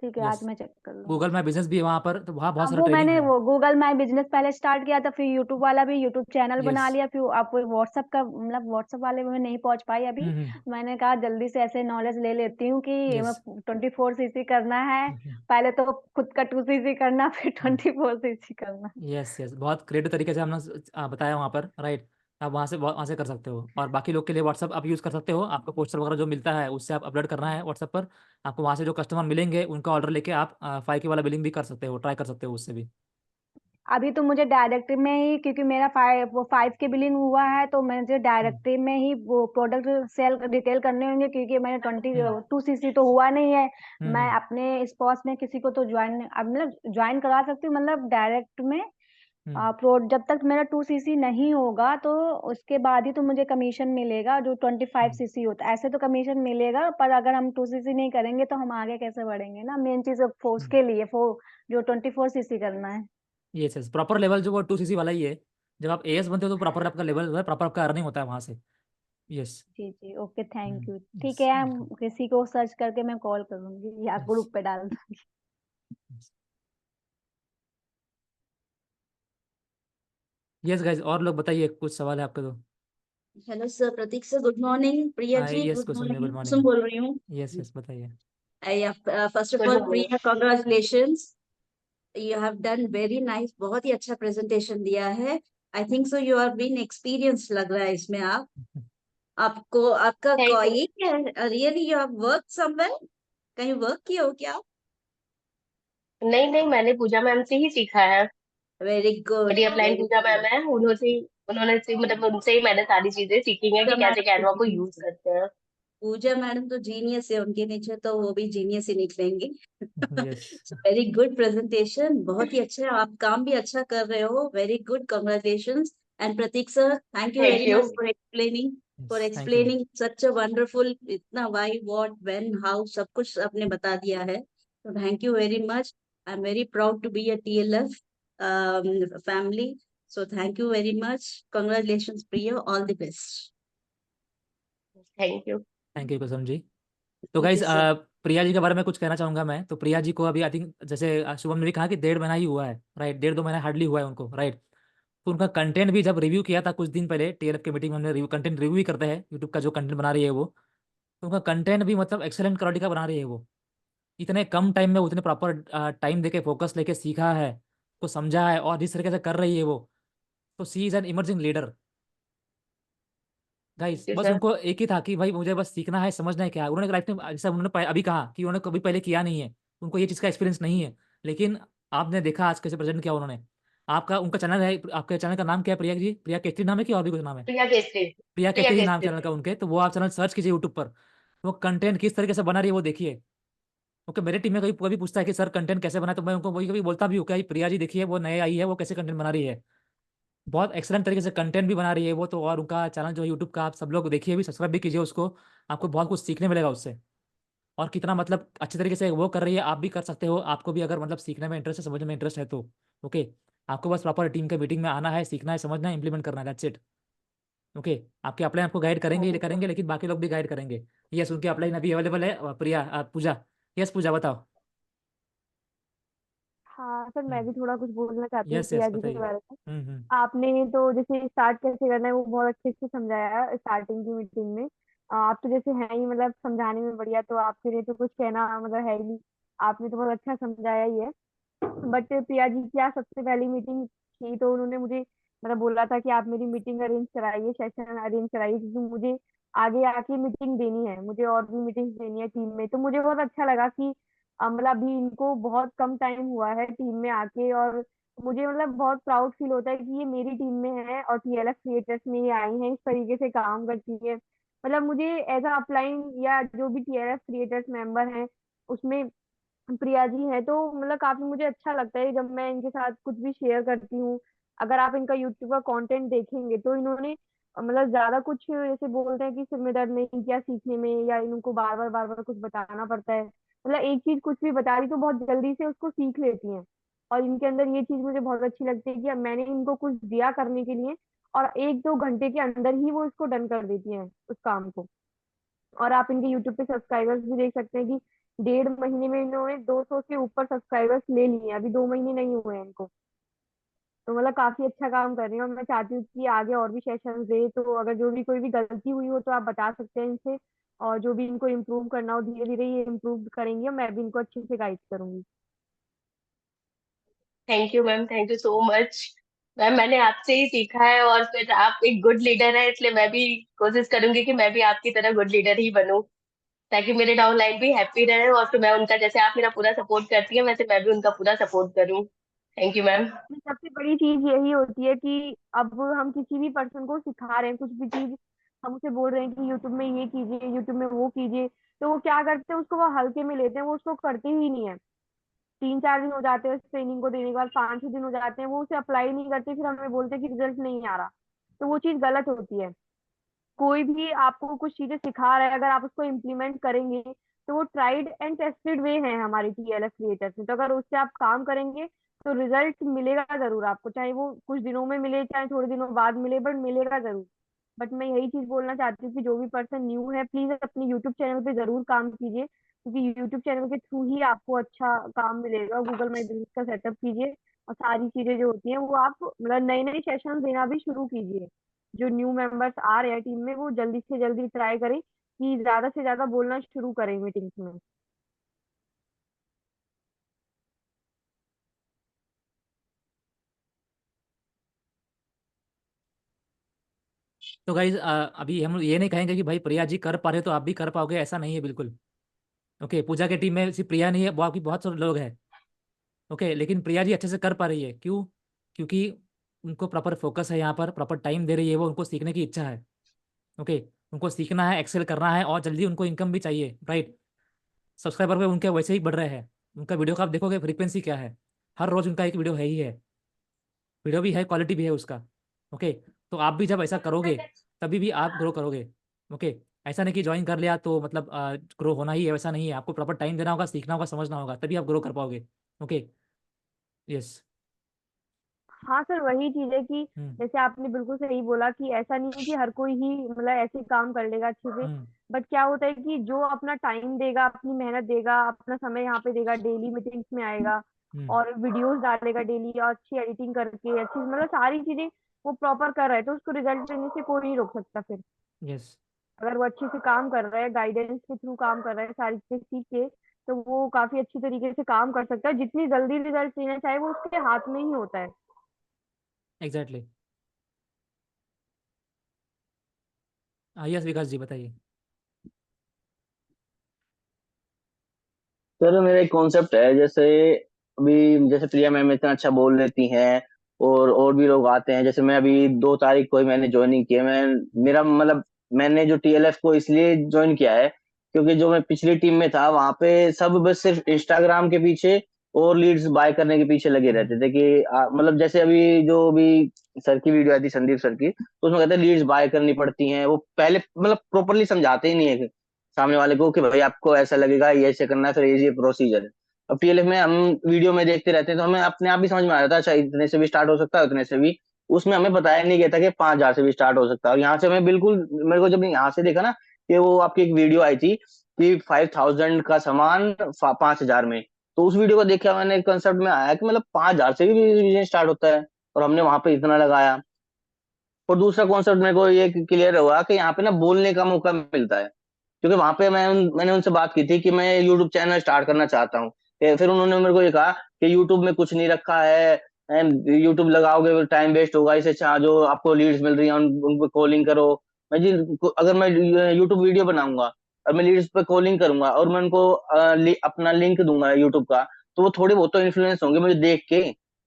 Speaker 7: ठीक है, आज
Speaker 1: यस,
Speaker 7: मैं चेक कर लूंगी।
Speaker 1: गूगल माई बिजनेस भी है वहाँ पर, तो वहाँ बहुत
Speaker 7: अब
Speaker 1: सारा
Speaker 7: वो
Speaker 1: ट्रेनिंग
Speaker 7: मैंने
Speaker 1: है।
Speaker 7: वो गूगल माई बिजनेस पहले स्टार्ट किया था, फिर यूट्यूब वाला भी यूट्यूब चैनल
Speaker 1: यस।
Speaker 7: बना लिया, फिर आप व्हाट्सएप का मतलब व्हाट्सएप वाले में नहीं पहुंच पाई अभी।
Speaker 1: हम्म।
Speaker 7: मैंने कहा जल्दी से ऐसे नॉलेज ले लेती हूँ कि मैं
Speaker 1: यस।
Speaker 7: 24cc करना है। पहले तो खुद का 2cc करना, फिर 24cc करना।
Speaker 1: यस यस बहुत क्रिएटिव तरीके से हमने बताया वहाँ पर, राइट। आप वहाँ से कर सकते हो, और बाकी लोग के लिए व्हाट्सअप आप यूज़ कर सकते हो। आपको पोस्टर वगैरह जो मिलता है उससे आप अपलोड करना है व्हाट्सअप पर, आपको वहाँ से जो कस्टमर मिलेंगे उनका ऑर्डर लेके आप 5K वाला बिलिंग भी कर सकते हो, ट्राई कर सकते हो उससे भी।
Speaker 7: अभी तो मुझे डायरेक्टरी में ही, क्योंकि मेरा 5 के बिलिंग हुआ है, तो मुझे
Speaker 1: हम्म।
Speaker 7: डायरेक्टरी में ही वो प्रोडक्ट सेल डिटेल करने होंगे, क्योंकि मैंने
Speaker 1: हम्म।
Speaker 7: 22cc तो हुआ नहीं है। मैं
Speaker 1: हम्म।
Speaker 7: अपने स्पॉस में किसी को तो ज्वाइन अब मतलब ज्वाइन करा सकती हूँ, मतलब डायरेक्ट में।
Speaker 1: हम्म।
Speaker 7: प्रो जब तक मेरा 2cc नहीं होगा तो उसके बाद ही तो मुझे कमीशन मिलेगा, जो 25cc होता है ऐसे तो कमीशन मिलेगा, पर अगर हम 2cc नहीं करेंगे तो हम आगे कैसे बढ़ेंगे ना, मेन चीज फोर्स
Speaker 1: हम्म।
Speaker 7: के लिए जो 24cc करना है।
Speaker 1: यस यस प्रॉपर लेवल जो वो 2cc वाला ही है। जब आप AS बनते हो तो प्रॉपर आपका लेवल जो है, प्रॉपर आपका अर्निंग होता है वहाँ से। यस।
Speaker 7: जी जी, ओके थैंक यू। ठीक
Speaker 1: यस
Speaker 7: है, हम
Speaker 1: वेलकम।
Speaker 7: किसी को सर्च करके मैं कॉल करूंगी या
Speaker 1: यस।
Speaker 7: ग्रुप पे डाल दूंगी।
Speaker 1: यस गाइज, और लोग बताइए, कुछ सवाल है आपका तो।
Speaker 8: Hello sir, Pratik sir, good morning. Priya ji,
Speaker 1: yes
Speaker 8: good
Speaker 1: Kusum ji, good
Speaker 8: morning, Kusum
Speaker 1: morning.
Speaker 8: बोल रही हूँ।
Speaker 1: यस यस बताइए।
Speaker 8: First of
Speaker 4: good
Speaker 8: all
Speaker 4: morning.
Speaker 8: Priya, congratulations, you have done very nice, बहुत ही अच्छा प्रेजेंटेशन दिया है। I think so you are been experience लग रहा है इसमें। आपको आपका
Speaker 4: थैंक यू।
Speaker 8: ये क्या है, really you have work somewhere, कहीं वर्क किया हो क्या?
Speaker 4: नहीं नहीं, मैंने पूजा मैम से ही सीखा है।
Speaker 8: वेरी गुड,
Speaker 4: मेरी अपलाइन
Speaker 8: वेरी
Speaker 4: पूजा मैम
Speaker 8: गुड।
Speaker 4: है, उन्होंने से मतलब उनसे ही मैंने सारी चीजें सीखी हैं कि कैसे कैनवा को यूज करते हैं।
Speaker 8: पूजा मैडम तो जीनियस है, उनके नीचे तो वो भी जीनियस ही निकलेंगे।
Speaker 1: यस
Speaker 8: वेरी गुड प्रेजेंटेशन, बहुत ही अच्छा है, आप काम भी अच्छा कर रहे हो, very good, congratulations. And Pratik sir, thank you
Speaker 4: thank
Speaker 8: very
Speaker 4: you.
Speaker 8: Much for explaining,
Speaker 1: thank you
Speaker 8: such a wonderful, इतना व्हाई व्हाट व्हेन हाउ सब कुछ आपने बता दिया है, तो thank you very much. I am very proud to be a TLF family, so thank you very much, congratulations Priya, all the best.
Speaker 4: Thank you.
Speaker 1: Kusum ji. तो
Speaker 8: Thank
Speaker 1: guys
Speaker 8: you sir.
Speaker 1: Priya ji के बारे में कुछ कहना चाहूंगा मैं। तो प्रिया जी को अभी आई थिंक जैसे शुभम ने भी कहा कि 1.5 महीना ही हुआ है, राइट, 1.5 2 महीना हार्डली हुआ है उनको, राइट। तो उनका कंटेंट भी जब रिव्यू किया था कुछ दिन पहले TLF के मीटिंग में, हमने कंटेंट रिव्यू भी करते हैं यूट्यूब का जो कंटेंट बना रही है वो, तो उनका कंटेंट भी मतलब एक्सेलेंट क्वालिटी का बना रही है वो। इतने कम टाइम में उतने प्रॉपर टाइम देके फोकस लेके सीखा है, को समझा है, और जिस तरीके से कर रही है वो, तो she is an emerging leader guys.
Speaker 4: Thank you
Speaker 1: बस
Speaker 4: सर।
Speaker 1: उनको एक ही था कि भाई मुझे बस सीखना है, समझना है क्या है। उन्होंने लाइफ में, जैसा उन्होंने अभी कहा कि उन्होंने कभी पहले किया नहीं है, उनको ये चीज़ का एक्सपीरियंस नहीं है, लेकिन आपने देखा आज कैसे प्रेजेंट किया उन्होंने। आपका उनका चैनल है, आपके चैनल का नाम क्या है प्रिया जी? प्रिया केसरी नाम है कि और भी कुछ नाम है?
Speaker 4: प्रिया केसरी।
Speaker 1: प्रिया
Speaker 4: प्रिया
Speaker 1: केसरी नाम
Speaker 4: केसरी।
Speaker 1: चैनल का उनके, तो वो आप चैनल सर्च कीजिए यूट्यूब पर। वो कंटेंट किस तरीके से बना रही है वो देखिए। ओके, मेरे टीम में कभी कोई भी पूछता है कि सर कंटेंट कैसे बना, तो मैं उनको वही कभी बोलता भी हूँ कि प्रिया जी देखिए वो नए आई है, वो कैसे कंटेंट बना रही है, बहुत एक्सलेंट तरीके से कंटेंट भी बना रही है वो तो। और उनका चैनल जो है यूट्यूब का, आप सब लोग देखिए भी, सब्सक्राइब भी कीजिए उसको, आपको बहुत कुछ सीखने मिलेगा उससे। और कितना मतलब अच्छे तरीके से वो कर रही है, आप भी कर सकते हो। आपको भी अगर मतलब सीखने में इंटरेस्ट है, समझने में इंटरेस्ट है तो ओके, आपको बस प्रॉपर टीम के मीटिंग में आना है, सीखना है, समझना है, इंप्लीमेंट करना है, दैट्स इट। ओके, आपके अपलाइन आपको गाइड करेंगे ही करेंगे, लेकिन बाकी लोग भी गाइड करेंगे। यस, उनके अपलाइन अभी अवेलेबल है। प्रिया पूजा, यस पूजा बताओ।
Speaker 7: हाँ सर, मैं भी थोड़ा कुछ बोलना चाहती हूँ
Speaker 1: यस
Speaker 7: प्रिया
Speaker 1: यस
Speaker 7: जी के
Speaker 1: बताइए।
Speaker 7: बारे में।
Speaker 1: हम्म।
Speaker 7: आपने तो जैसे स्टार्ट कैसे करना है वो बहुत अच्छे से समझाया है स्टार्टिंग की मीटिंग में। आप तो जैसे हैं ही मतलब समझाने में बढ़िया, तो आपके लिए तो कुछ कहना मतलब है ही नहीं, आपने तो बहुत अच्छा समझाया ही है। बट प्रिया जी क्या सबसे पहली मीटिंग थी तो उन्होंने मुझे मतलब बोला था कि आप मेरी मीटिंग अरेंज कराइए, सेशन अरेंज कराइए, क्योंकि मुझे आगे आके मीटिंग देनी है, मुझे और भी मीटिंग्स देनी है टीम में। तो मुझे बहुत अच्छा लगा कि मतलब अभी इनको बहुत कम टाइम हुआ है टीम में आके, और मुझे मतलब बहुत प्राउड फील होता है कि ये मेरी टीम में है और TLF क्रिएटर्स में ये आई हैं, इस तरीके से काम करती है। मतलब मुझे एज अ अपलाइन या जो भी TLF क्रिएटर्स मेंबर हैं उसमें प्रिया जी है, तो मतलब काफी मुझे अच्छा लगता है जब मैं इनके साथ कुछ भी शेयर करती हूँ। अगर आप इनका यूट्यूब का कंटेंट देखेंगे तो इन्होंने मतलब ज्यादा कुछ जैसे बोलते हैं कि सिर में दर्द नहीं किया सीखने में, या इनको बार बार कुछ बताना पड़ता है। मतलब एक चीज कुछ भी बता रही तो बहुत जल्दी से उसको सीख लेती हैं। और इनके अंदर ये चीज मुझे बहुत अच्छी लगती है कि अब मैंने इनको कुछ दिया करने के लिए और 1 2 घंटे के अंदर ही वो इसको डन कर देती हैं उस काम को। और आप इनके यूट्यूब पे सब्सक्राइबर्स भी देख सकते हैं कि 1.5 महीने में इन्होंने 200 से ऊपर सब्सक्राइबर्स ले लिए हैं, अभी 2 महीने नहीं हुए हैं इनको। तो मतलब काफी अच्छा काम कर रही हैं, और मैं चाहती हूँ कि आगे और भी सेशंस दे। तो अगर जो भी कोई भी गलती हुई हो तो आप बता सकते हैं इनसे, और जो भी इनको इम्प्रूव करना हो धीरे धीरे ये इम्प्रूव करेंगे, और मैं भी इनको अच्छे से गाइड करूंगी।
Speaker 4: Thank you ma'am, thank you so much. Ma'am मैंने आपसे ही सीखा है, और फिर आप एक गुड लीडर है, इसलिए मैं भी कोशिश करूंगी कि मैं भी आपकी तरह गुड लीडर ही बनूं, ताकि मेरे डाउनलाइन भी हैप्पी रहे, और फिर मैं उनका, जैसे आप मेरा पूरा सपोर्ट करती हैं वैसे मैं भी उनका पूरा सपोर्ट करूं। Thank you ma'am.
Speaker 7: सबसे बड़ी चीज यही होती है कि अब हम किसी भी पर्सन को सिखा रहे हैं कुछ भी चीज, हम उसे बोल रहे हैं कि यूट्यूब में ये कीजिए, यूट्यूब में वो कीजिए, तो वो क्या करते हैं उसको वो हल्के में लेते हैं, वो उसको करते ही नहीं है। 3 4 दिन हो जाते हैं उस ट्रेनिंग को देने के बाद, 5 6 दिन हो जाते हैं, वो उसे अप्लाई नहीं करते, फिर हमें बोलते हैं कि रिजल्ट नहीं आ रहा। तो वो चीज गलत होती है। कोई भी आपको कुछ चीजें सिखा रहा है, अगर आप उसको इम्प्लीमेंट करेंगे तो वो ट्राइड एंड टेस्टेड वे है हमारी TLF क्रिएटर्स में, तो अगर उससे आप काम करेंगे तो रिजल्ट मिलेगा जरूर आपको, चाहे वो कुछ दिनों में मिले चाहे थोड़े दिनों बाद मिले, बट मिलेगा जरूर। बट मैं यही चीज बोलना चाहती हूँ कि जो भी पर्सन न्यू है प्लीज अपनी यूट्यूब चैनल पे जरूर काम कीजिए, क्योंकि यूट्यूब चैनल के थ्रू ही आपको अच्छा काम मिलेगा। गूगल माई बिजनेस का सेटअप कीजिए, और सारी चीजें जो होती हैं वो आप मतलब नए नए सेशन देना भी शुरू कीजिए। जो न्यू मेंबर्स आ रहे हैं टीम में वो जल्दी से जल्दी ट्राई करें कि ज्यादा से ज्यादा बोलना शुरू करें मीटिंग्स में।
Speaker 1: तो गाइज अभी हम ये नहीं कहेंगे कि भाई प्रिया जी कर पा रहे हो तो आप भी कर पाओगे, ऐसा नहीं है बिल्कुल। ओके, पूजा के टीम में सिर्फ प्रिया नहीं है, बाकी बहुत सारे लोग हैं। ओके, लेकिन प्रिया जी अच्छे से कर पा रही है, क्यों? क्योंकि उनको प्रॉपर फोकस है यहाँ पर, प्रॉपर टाइम दे रही है वो, उनको सीखने की इच्छा है। ओके, उनको सीखना है, एक्सेल करना है और जल्दी उनको इनकम भी चाहिए, राइट। सब्सक्राइबर पे उनके वैसे ही बढ़ रहे हैं, उनका वीडियो का आप देखोगे फ्रीक्वेंसी क्या है, हर रोज उनका एक वीडियो है ही है, वीडियो भी है, क्वालिटी भी है उसका। ओके, तो आप भी जब ऐसा करोगे तभी भी आप ग्रो करोगे। ओके, ऐसा नहीं कि ज्वाइन कर लिया तो मतलब ग्रो होना ही है, वैसा नहीं है, आपको प्रॉपर टाइम देना होगा, सीखना होगा, समझना होगा, तभी आप ग्रो कर पाओगे। Okay, yes.
Speaker 3: हाँ सर, वही चीज है कि जैसे आपने बिल्कुल सही बोला कि ऐसा नहीं है कि हर कोई ही मतलब ऐसे काम कर लेगा अच्छे से। बट क्या होता है कि जो अपना टाइम देगा, अपनी मेहनत देगा, अपना समय यहाँ पे देगा, डेली मीटिंग्स में आएगा और वीडियोस डालेगा डेली, और अच्छी एडिटिंग करके अच्छी मतलब सारी चीजें वो प्रॉपर कर रहा है, तो उसको रिजल्ट देने से कोई नहीं रोक सकता फिर।
Speaker 1: यस,
Speaker 3: अगर वो अच्छे से काम कर रहा है, गाइडेंस के थ्रू काम कर रहा है, सारी चीजें सीख के, तो वो काफी अच्छी तरीके से काम कर सकता है। जितनी जल्दी रिजल्ट लेना चाहे वो उसके हाथ में ही होता है।
Speaker 1: एग्जैक्टली। यस विकास जी बताइए।
Speaker 5: सर मेरा एक कॉन्सेप्ट है, जैसे अभी जैसे प्रिया मैम इतना अच्छा बोल लेती हैं और भी लोग आते हैं। जैसे मैं अभी 2 तारीख को ही मैंने ज्वाइनिंग किया। मैं मेरा मतलब मैंने जो टीएलएफ को इसलिए ज्वाइन किया है क्योंकि जो मैं पिछली टीम में था वहां पे सब बस सिर्फ इंस्टाग्राम के पीछे और लीड्स बाय करने के पीछे लगे रहते थे कि मतलब जैसे अभी जो भी सर की वीडियो आई थी, संदीप सर की, तो उसमें कहते हैं लीड्स बाय करनी पड़ती हैं। वो पहले मतलब प्रॉपरली समझाते ही नहीं है सामने वाले को कि भाई आपको ऐसा लगेगा, ये ऐसे करना है, फिर ये प्रोसीजर है। अब टीएलएफ में हम वीडियो में देखते रहते हैं तो हमें अपने आप ही समझ में आ जाता है, अच्छा इतने से भी स्टार्ट हो सकता है, उतने से भी। उसमें हमें बताया नहीं गया था कि 5,000 से भी स्टार्ट हो सकता है। और यहाँ से हमें बिल्कुल, मेरे को जब यहाँ से देखा ना कि वो आपकी एक वीडियो आई थी कि 5,000 का सामान 5,000 में, तो उस वीडियो को देखा मैंने, कंसेप्ट में आया कि मतलब 5,000 से भी बिजनेस स्टार्ट होता है, और हमने वहां पे इतना लगाया। और दूसरा कॉन्सेप्ट मेरे को ये क्लियर हुआ कि यहाँ पे ना बोलने का मौका मिलता है, क्योंकि वहां पे मैंने उनसे बात की थी कि मैं यूट्यूब चैनल स्टार्ट करना चाहता हूँ। फिर उन्होंने मेरे को ये कहा कि यूट्यूब में कुछ नहीं रखा है, यूट्यूब लगाओगे टाइम वेस्ट होगा, इससे अच्छा जो आपको लीड्स मिल रही हैं उन पे कॉलिंग करो। मैं जी, अगर मैं यूट्यूब वीडियो बनाऊंगा और मैं लीड्स पे कॉलिंग करूंगा और मैं उनको अपना लिंक दूंगा यूट्यूब का, तो वो थोड़े बहुत तो इन्फ्लुएंस होंगे मुझे देख के।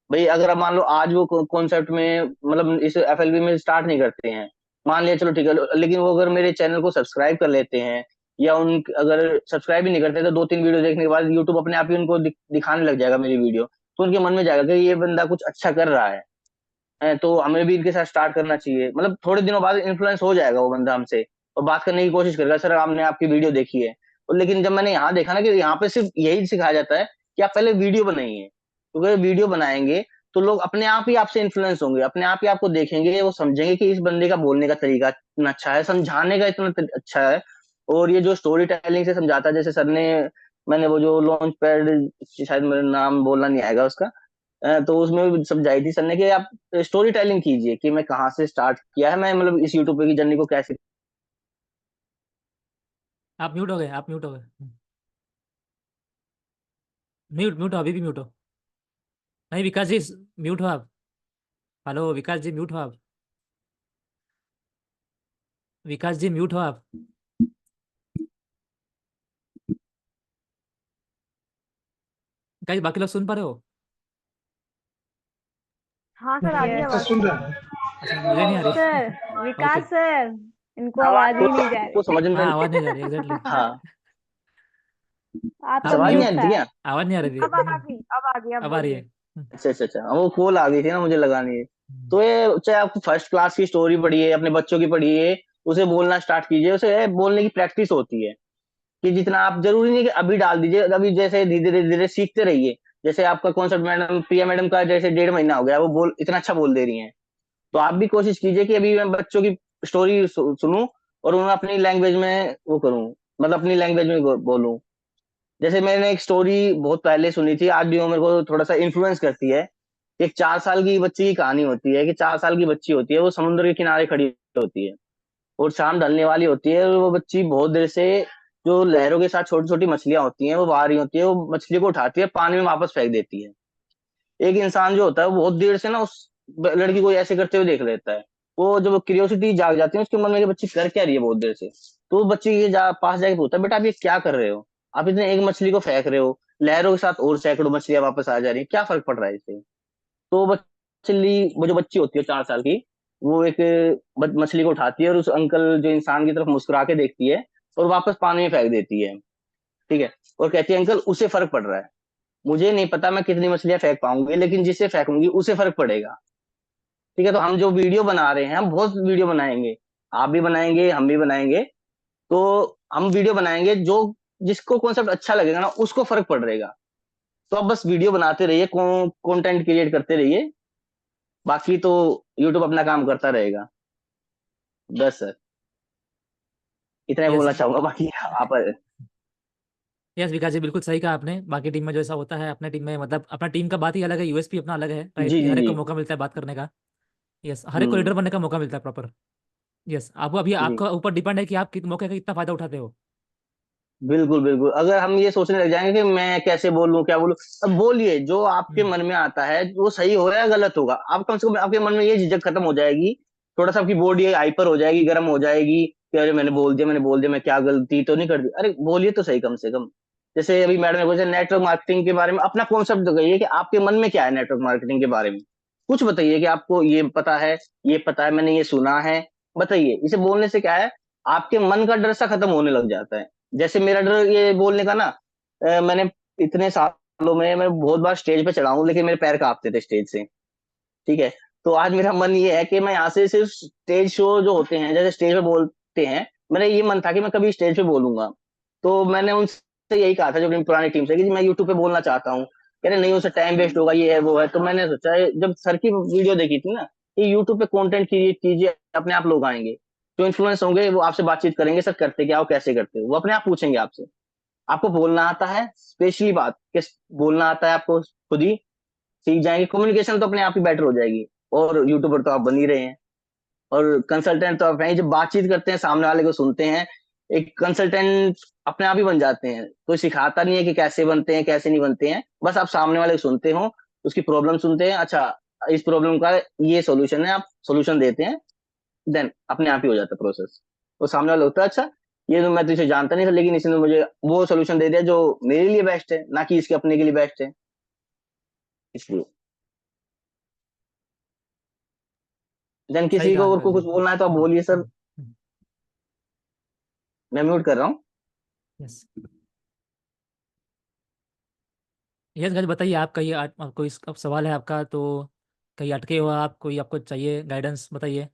Speaker 5: भाई अगर आप मान लो आज वो कॉन्सेप्ट में मतलब इस एफएलबी में स्टार्ट नहीं करते हैं, मान लिया चलो ठीक है, लेकिन वो अगर मेरे चैनल को सब्सक्राइब कर लेते हैं, या उन अगर सब्सक्राइब ही नहीं करते तो 2-3 वीडियो देखने के बाद यूट्यूब अपने आप ही उनको दिखाने लग जाएगा मेरी वीडियो, तो उनके मन में जाएगा कि ये बंदा कुछ अच्छा कर रहा है। तो हमें भी इनके साथ स्टार्ट करना चाहिए। मतलब थोड़े दिनों बाद इन्फ्लुएंस हो जाएगा वो बंदा हमसे और बात करने की कोशिश करेगा, सर हमने आपकी वीडियो देखी है। और लेकिन जब मैंने यहाँ देखा ना कि यहाँ पे सिर्फ यही सिखाया जाता है कि आप पहले वीडियो बनाइए, क्योंकि वीडियो बनाएंगे तो लोग अपने आप ही आपसे इन्फ्लुएंस होंगे, अपने आप ही आपको देखेंगे, वो समझेंगे कि इस बंदे का बोलने का तरीका इतना अच्छा है, समझाने का इतना अच्छा है। और ये जो स्टोरी टेलिंग से समझाता है, जैसे सर ने, मैंने वो जो लॉन्च पैड, शायद मेरा नाम बोलना नहीं आएगा उसका, तो उसमें भी समझाई थी सर ने कि आप स्टोरी टेलिंग कीजिए कि मैं कहाँ से स्टार्ट किया है, मैं मतलब इस यूट्यूब पे की जर्नी को कैसे।
Speaker 1: आप म्यूट हो गए, आप म्यूट हो गए। म्यूट म्यूट हो, अभी भी म्यूट हो। नहीं विकास जी, म्यूट हो आप। हेलो विकास जी, म्यूट हो आप। विकास जी म्यूट हो आप। विकास जी, बाकी लोग सुन पा रहे हो?
Speaker 3: हाँ सर, आ रही है
Speaker 7: यस
Speaker 3: आवाज।
Speaker 1: अच्छा, मुझे नहीं आ रही।
Speaker 7: Sir,
Speaker 1: okay.
Speaker 7: विकास सर, इनको
Speaker 5: आवाज
Speaker 7: आवाज ही नहीं जा
Speaker 5: आपको समझ
Speaker 7: रही।
Speaker 5: में
Speaker 1: हाँ, आवाज नहीं जा रही, एग्जैक्टली।
Speaker 5: हाँ,
Speaker 7: आपका
Speaker 1: आप
Speaker 5: आवाज नहीं
Speaker 1: म्यूट।
Speaker 5: आ
Speaker 7: म्यूट
Speaker 5: रही
Speaker 7: था।
Speaker 5: थी क्या?
Speaker 1: आवाज नहीं आ रही थी।
Speaker 3: अब आ गई, अब आ गई, अब
Speaker 1: अब आ रही है।
Speaker 3: बोलिए।
Speaker 5: अच्छा अच्छा अच्छा, वो कॉल आ गई थी ना, मुझे लगा नहीं है। तो ये चाहे आप फर्स्ट क्लास की स्टोरी पढ़िए, अपने बच्चों की पढ़िए, उसे बोलना स्टार्ट कीजिए, उसे बोलने की प्रैक्टिस होती है कि जितना आप, जरूरी नहीं कि अभी डाल दीजिए, अभी जैसे धीरे धीरे धीरे सीखते रहिए। जैसे आपका कॉन्सेप्ट मैडम, प्रिया मैडम का जैसे 1.5 महीना हो गया, वो बोल इतना अच्छा बोल दे रही हैं, तो आप भी कोशिश कीजिए कि अभी मैं बच्चों की स्टोरी सुनूं और उन्हें अपनी लैंग्वेज में वो करूं, मतलब अपनी लैंग्वेज में बोलूं। जैसे मैंने एक स्टोरी बहुत पहले सुनी थी, आज भी वो मेरे को थोड़ा सा इन्फ्लुएंस करती है। एक 4 साल की बच्ची की कहानी होती है कि 4 साल की बच्ची होती है, वो समुद्र के किनारे खड़ी होती है और शाम ढलने वाली होती है, और वो बच्ची बहुत देर से जो लहरों के साथ छोटी छोटी मछलियां होती हैं वो आ रही होती है, वो मछली को उठाती है, पानी में वापस फेंक देती है। एक इंसान जो होता है वो बहुत देर से ना उस लड़की को ऐसे करते हुए देख लेता है। वो जब क्यूरियोसिटी जाग जाती है उसके मन में कि बच्ची कर क्या रही है बहुत देर से, तो वो बच्ची ये पास जाके पूछता है, बेटा आप ये क्या कर रहे हो, आप इतने एक मछली को फेंक रहे हो, लहरों के साथ और सैकड़ों मछलियां वापस आ जा रही है, क्या फर्क पड़ रहा है इससे। तो वो जो बच्ची होती है 4 साल की, वो एक मछली को उठाती है और उस अंकल जो इंसान की तरफ मुस्कुरा के देखती है और वापस पानी में फेंक देती है। ठीक है। और कहती है अंकल उसे फर्क पड़ रहा है, मुझे नहीं पता मैं कितनी मछलियां फेंक पाऊंगी, लेकिन जिसे फेंकूंगी उसे फर्क पड़ेगा। ठीक है। तो हम जो वीडियो बना रहे हैं, हम बहुत वीडियो बनाएंगे, आप भी बनाएंगे, हम भी बनाएंगे। तो हम वीडियो बनाएंगे जो जिसको कॉन्सेप्ट अच्छा लगेगा ना उसको फर्क पड़ रहेगा। तो आप बस वीडियो बनाते रहिए, कंटेंट क्रिएट करते रहिए, बाकी तो यूट्यूब अपना काम करता रहेगा। बस सर, इतना ही
Speaker 1: यस
Speaker 5: बोलना चाहूंगा, बाकी आप।
Speaker 1: यस विकास जी, बिल्कुल सही कहा आपने। बाकी टीम में जो ऐसा होता है, अपने टीम में मतलब अपना टीम का बात ही अलग है, यूएसपी अपना अलग है, राइट,
Speaker 5: जी
Speaker 1: कि
Speaker 5: जी
Speaker 1: हर एक
Speaker 5: जी।
Speaker 1: को मौका मिलता है बात करने का। यस, हर एक को लीडर
Speaker 5: हम्म।
Speaker 1: बनने का मौका मिलता है प्रॉपर। यस, आपको अभी
Speaker 5: जी
Speaker 1: आपका ऊपर डिपेंड है कि आप किस मौके का कितना फायदा उठाते हो।
Speaker 5: बिल्कुल बिल्कुल। अगर हम ये सोचने लग जाएंगे कि मैं कैसे बोलूं क्या बोलूं, अब बोलिए जो आपके
Speaker 1: हम्म
Speaker 5: मन में आता है, वो सही होगा या गलत होगा, आप कम से कम आपके मन में ये झिझक खत्म हो जाएगी। थोड़ा सा आपकी बॉडी हाइपर हो जाएगी, गर्म हो जाएगी कि अरे मैंने बोल दिया, मैं क्या गलती तो नहीं कर दी। अरे बोलिए तो सही कम से कम। जैसे अभी मैडम ने पूछा नेटवर्क मार्केटिंग के बारे में, अपना कॉन्सेप्ट बताइए कि आपके मन में क्या है नेटवर्क मार्केटिंग के बारे में। कुछ बताइए कि आपको ये पता है, ये पता है, मैंने ये सुना है। बताइए। इसे बोलने से क्या है, आपके मन का डर सा खत्म होने लग जाता है। जैसे मेरा डर ये बोलने का ना, मैंने इतने सालों में मैं बहुत बार स्टेज पे चढ़ा हूं, लेकिन मेरे पैर कांपते थे स्टेज से। ठीक है। तो आज मेरा मन ये है कि मैं यहाँ से सिर्फ स्टेज शो जो होते हैं, जैसे स्टेज पे बोलते हैं, मेरा ये मन था कि मैं कभी स्टेज पे बोलूंगा। तो मैंने उनसे यही कहा था जो अपनी पुरानी टीम से कि मैं यूट्यूब पे बोलना चाहता हूँ। कह रहे नहीं, उससे टाइम वेस्ट होगा, ये है वो है। तो मैंने सोचा, जब सर की वीडियो देखी थी ना कि यूट्यूब पे कंटेंट क्रिएट कीजिए, अपने आप लोग आएंगे। जो इन्फ्लुएंस होंगे वो आपसे बातचीत करेंगे, सर करते क्या हो, कैसे करते हो, वो अपने आप पूछेंगे आपसे। आपको बोलना आता है, स्पेशली बात किस बोलना आता है आपको, खुद ही सीख जाएंगे। कम्युनिकेशन तो अपने आप ही बेटर हो जाएगी। और यूट्यूबर तो आप बन ही रहे हैं, और कंसल्टेंट तो आप हैं, जब बातचीत करते हैं सामने वाले को सुनते हैं, एक कंसल्टेंट अपने आप ही बन जाते हैं। कोई सिखाता नहीं है कि कैसे बनते हैं कैसे नहीं बनते हैं, बस आप सामने वाले को सुनते हो, उसकी प्रॉब्लम सुनते हैं, अच्छा इस प्रॉब्लम का ये सॉल्यूशन है, आप सॉल्यूशन देते हैं, देन अपने आप ही हो जाता है प्रोसेस। तो सामने वाला होता है अच्छा, ये तो मैं तो इसे जानता नहीं था, लेकिन इसने मुझे वो सॉल्यूशन दे दिया जो मेरे लिए बेस्ट है, ना कि इसके अपने के लिए बेस्ट है। इसलिए देन
Speaker 1: सही
Speaker 5: किसी
Speaker 1: कहा
Speaker 5: को और
Speaker 1: विकास
Speaker 5: को
Speaker 1: जी।
Speaker 5: कुछ बोलना है तो आप बोलिए सर। मैं म्यूट कर रहा हूँ।
Speaker 1: यस यस गाइस, बताइए आप कहीं कोई अब सवाल है आपका तो, कहीं अटके हो आप, कोई आपको चाहिए गाइडेंस, बताइए।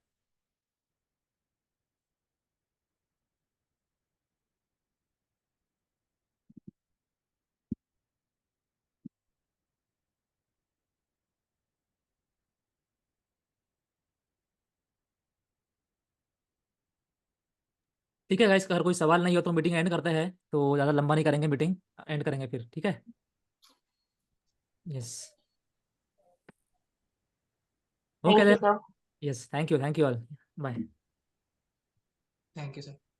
Speaker 1: ठीक है गाइस, अगर कोई सवाल नहीं हो तो मीटिंग एंड करते हैं, तो ज़्यादा लंबा नहीं करेंगे, मीटिंग एंड करेंगे फिर, ठीक है। Yes okay
Speaker 4: thank you
Speaker 1: then.
Speaker 4: Sir.
Speaker 1: Yes, thank you all. Bye.
Speaker 9: Thank you sir.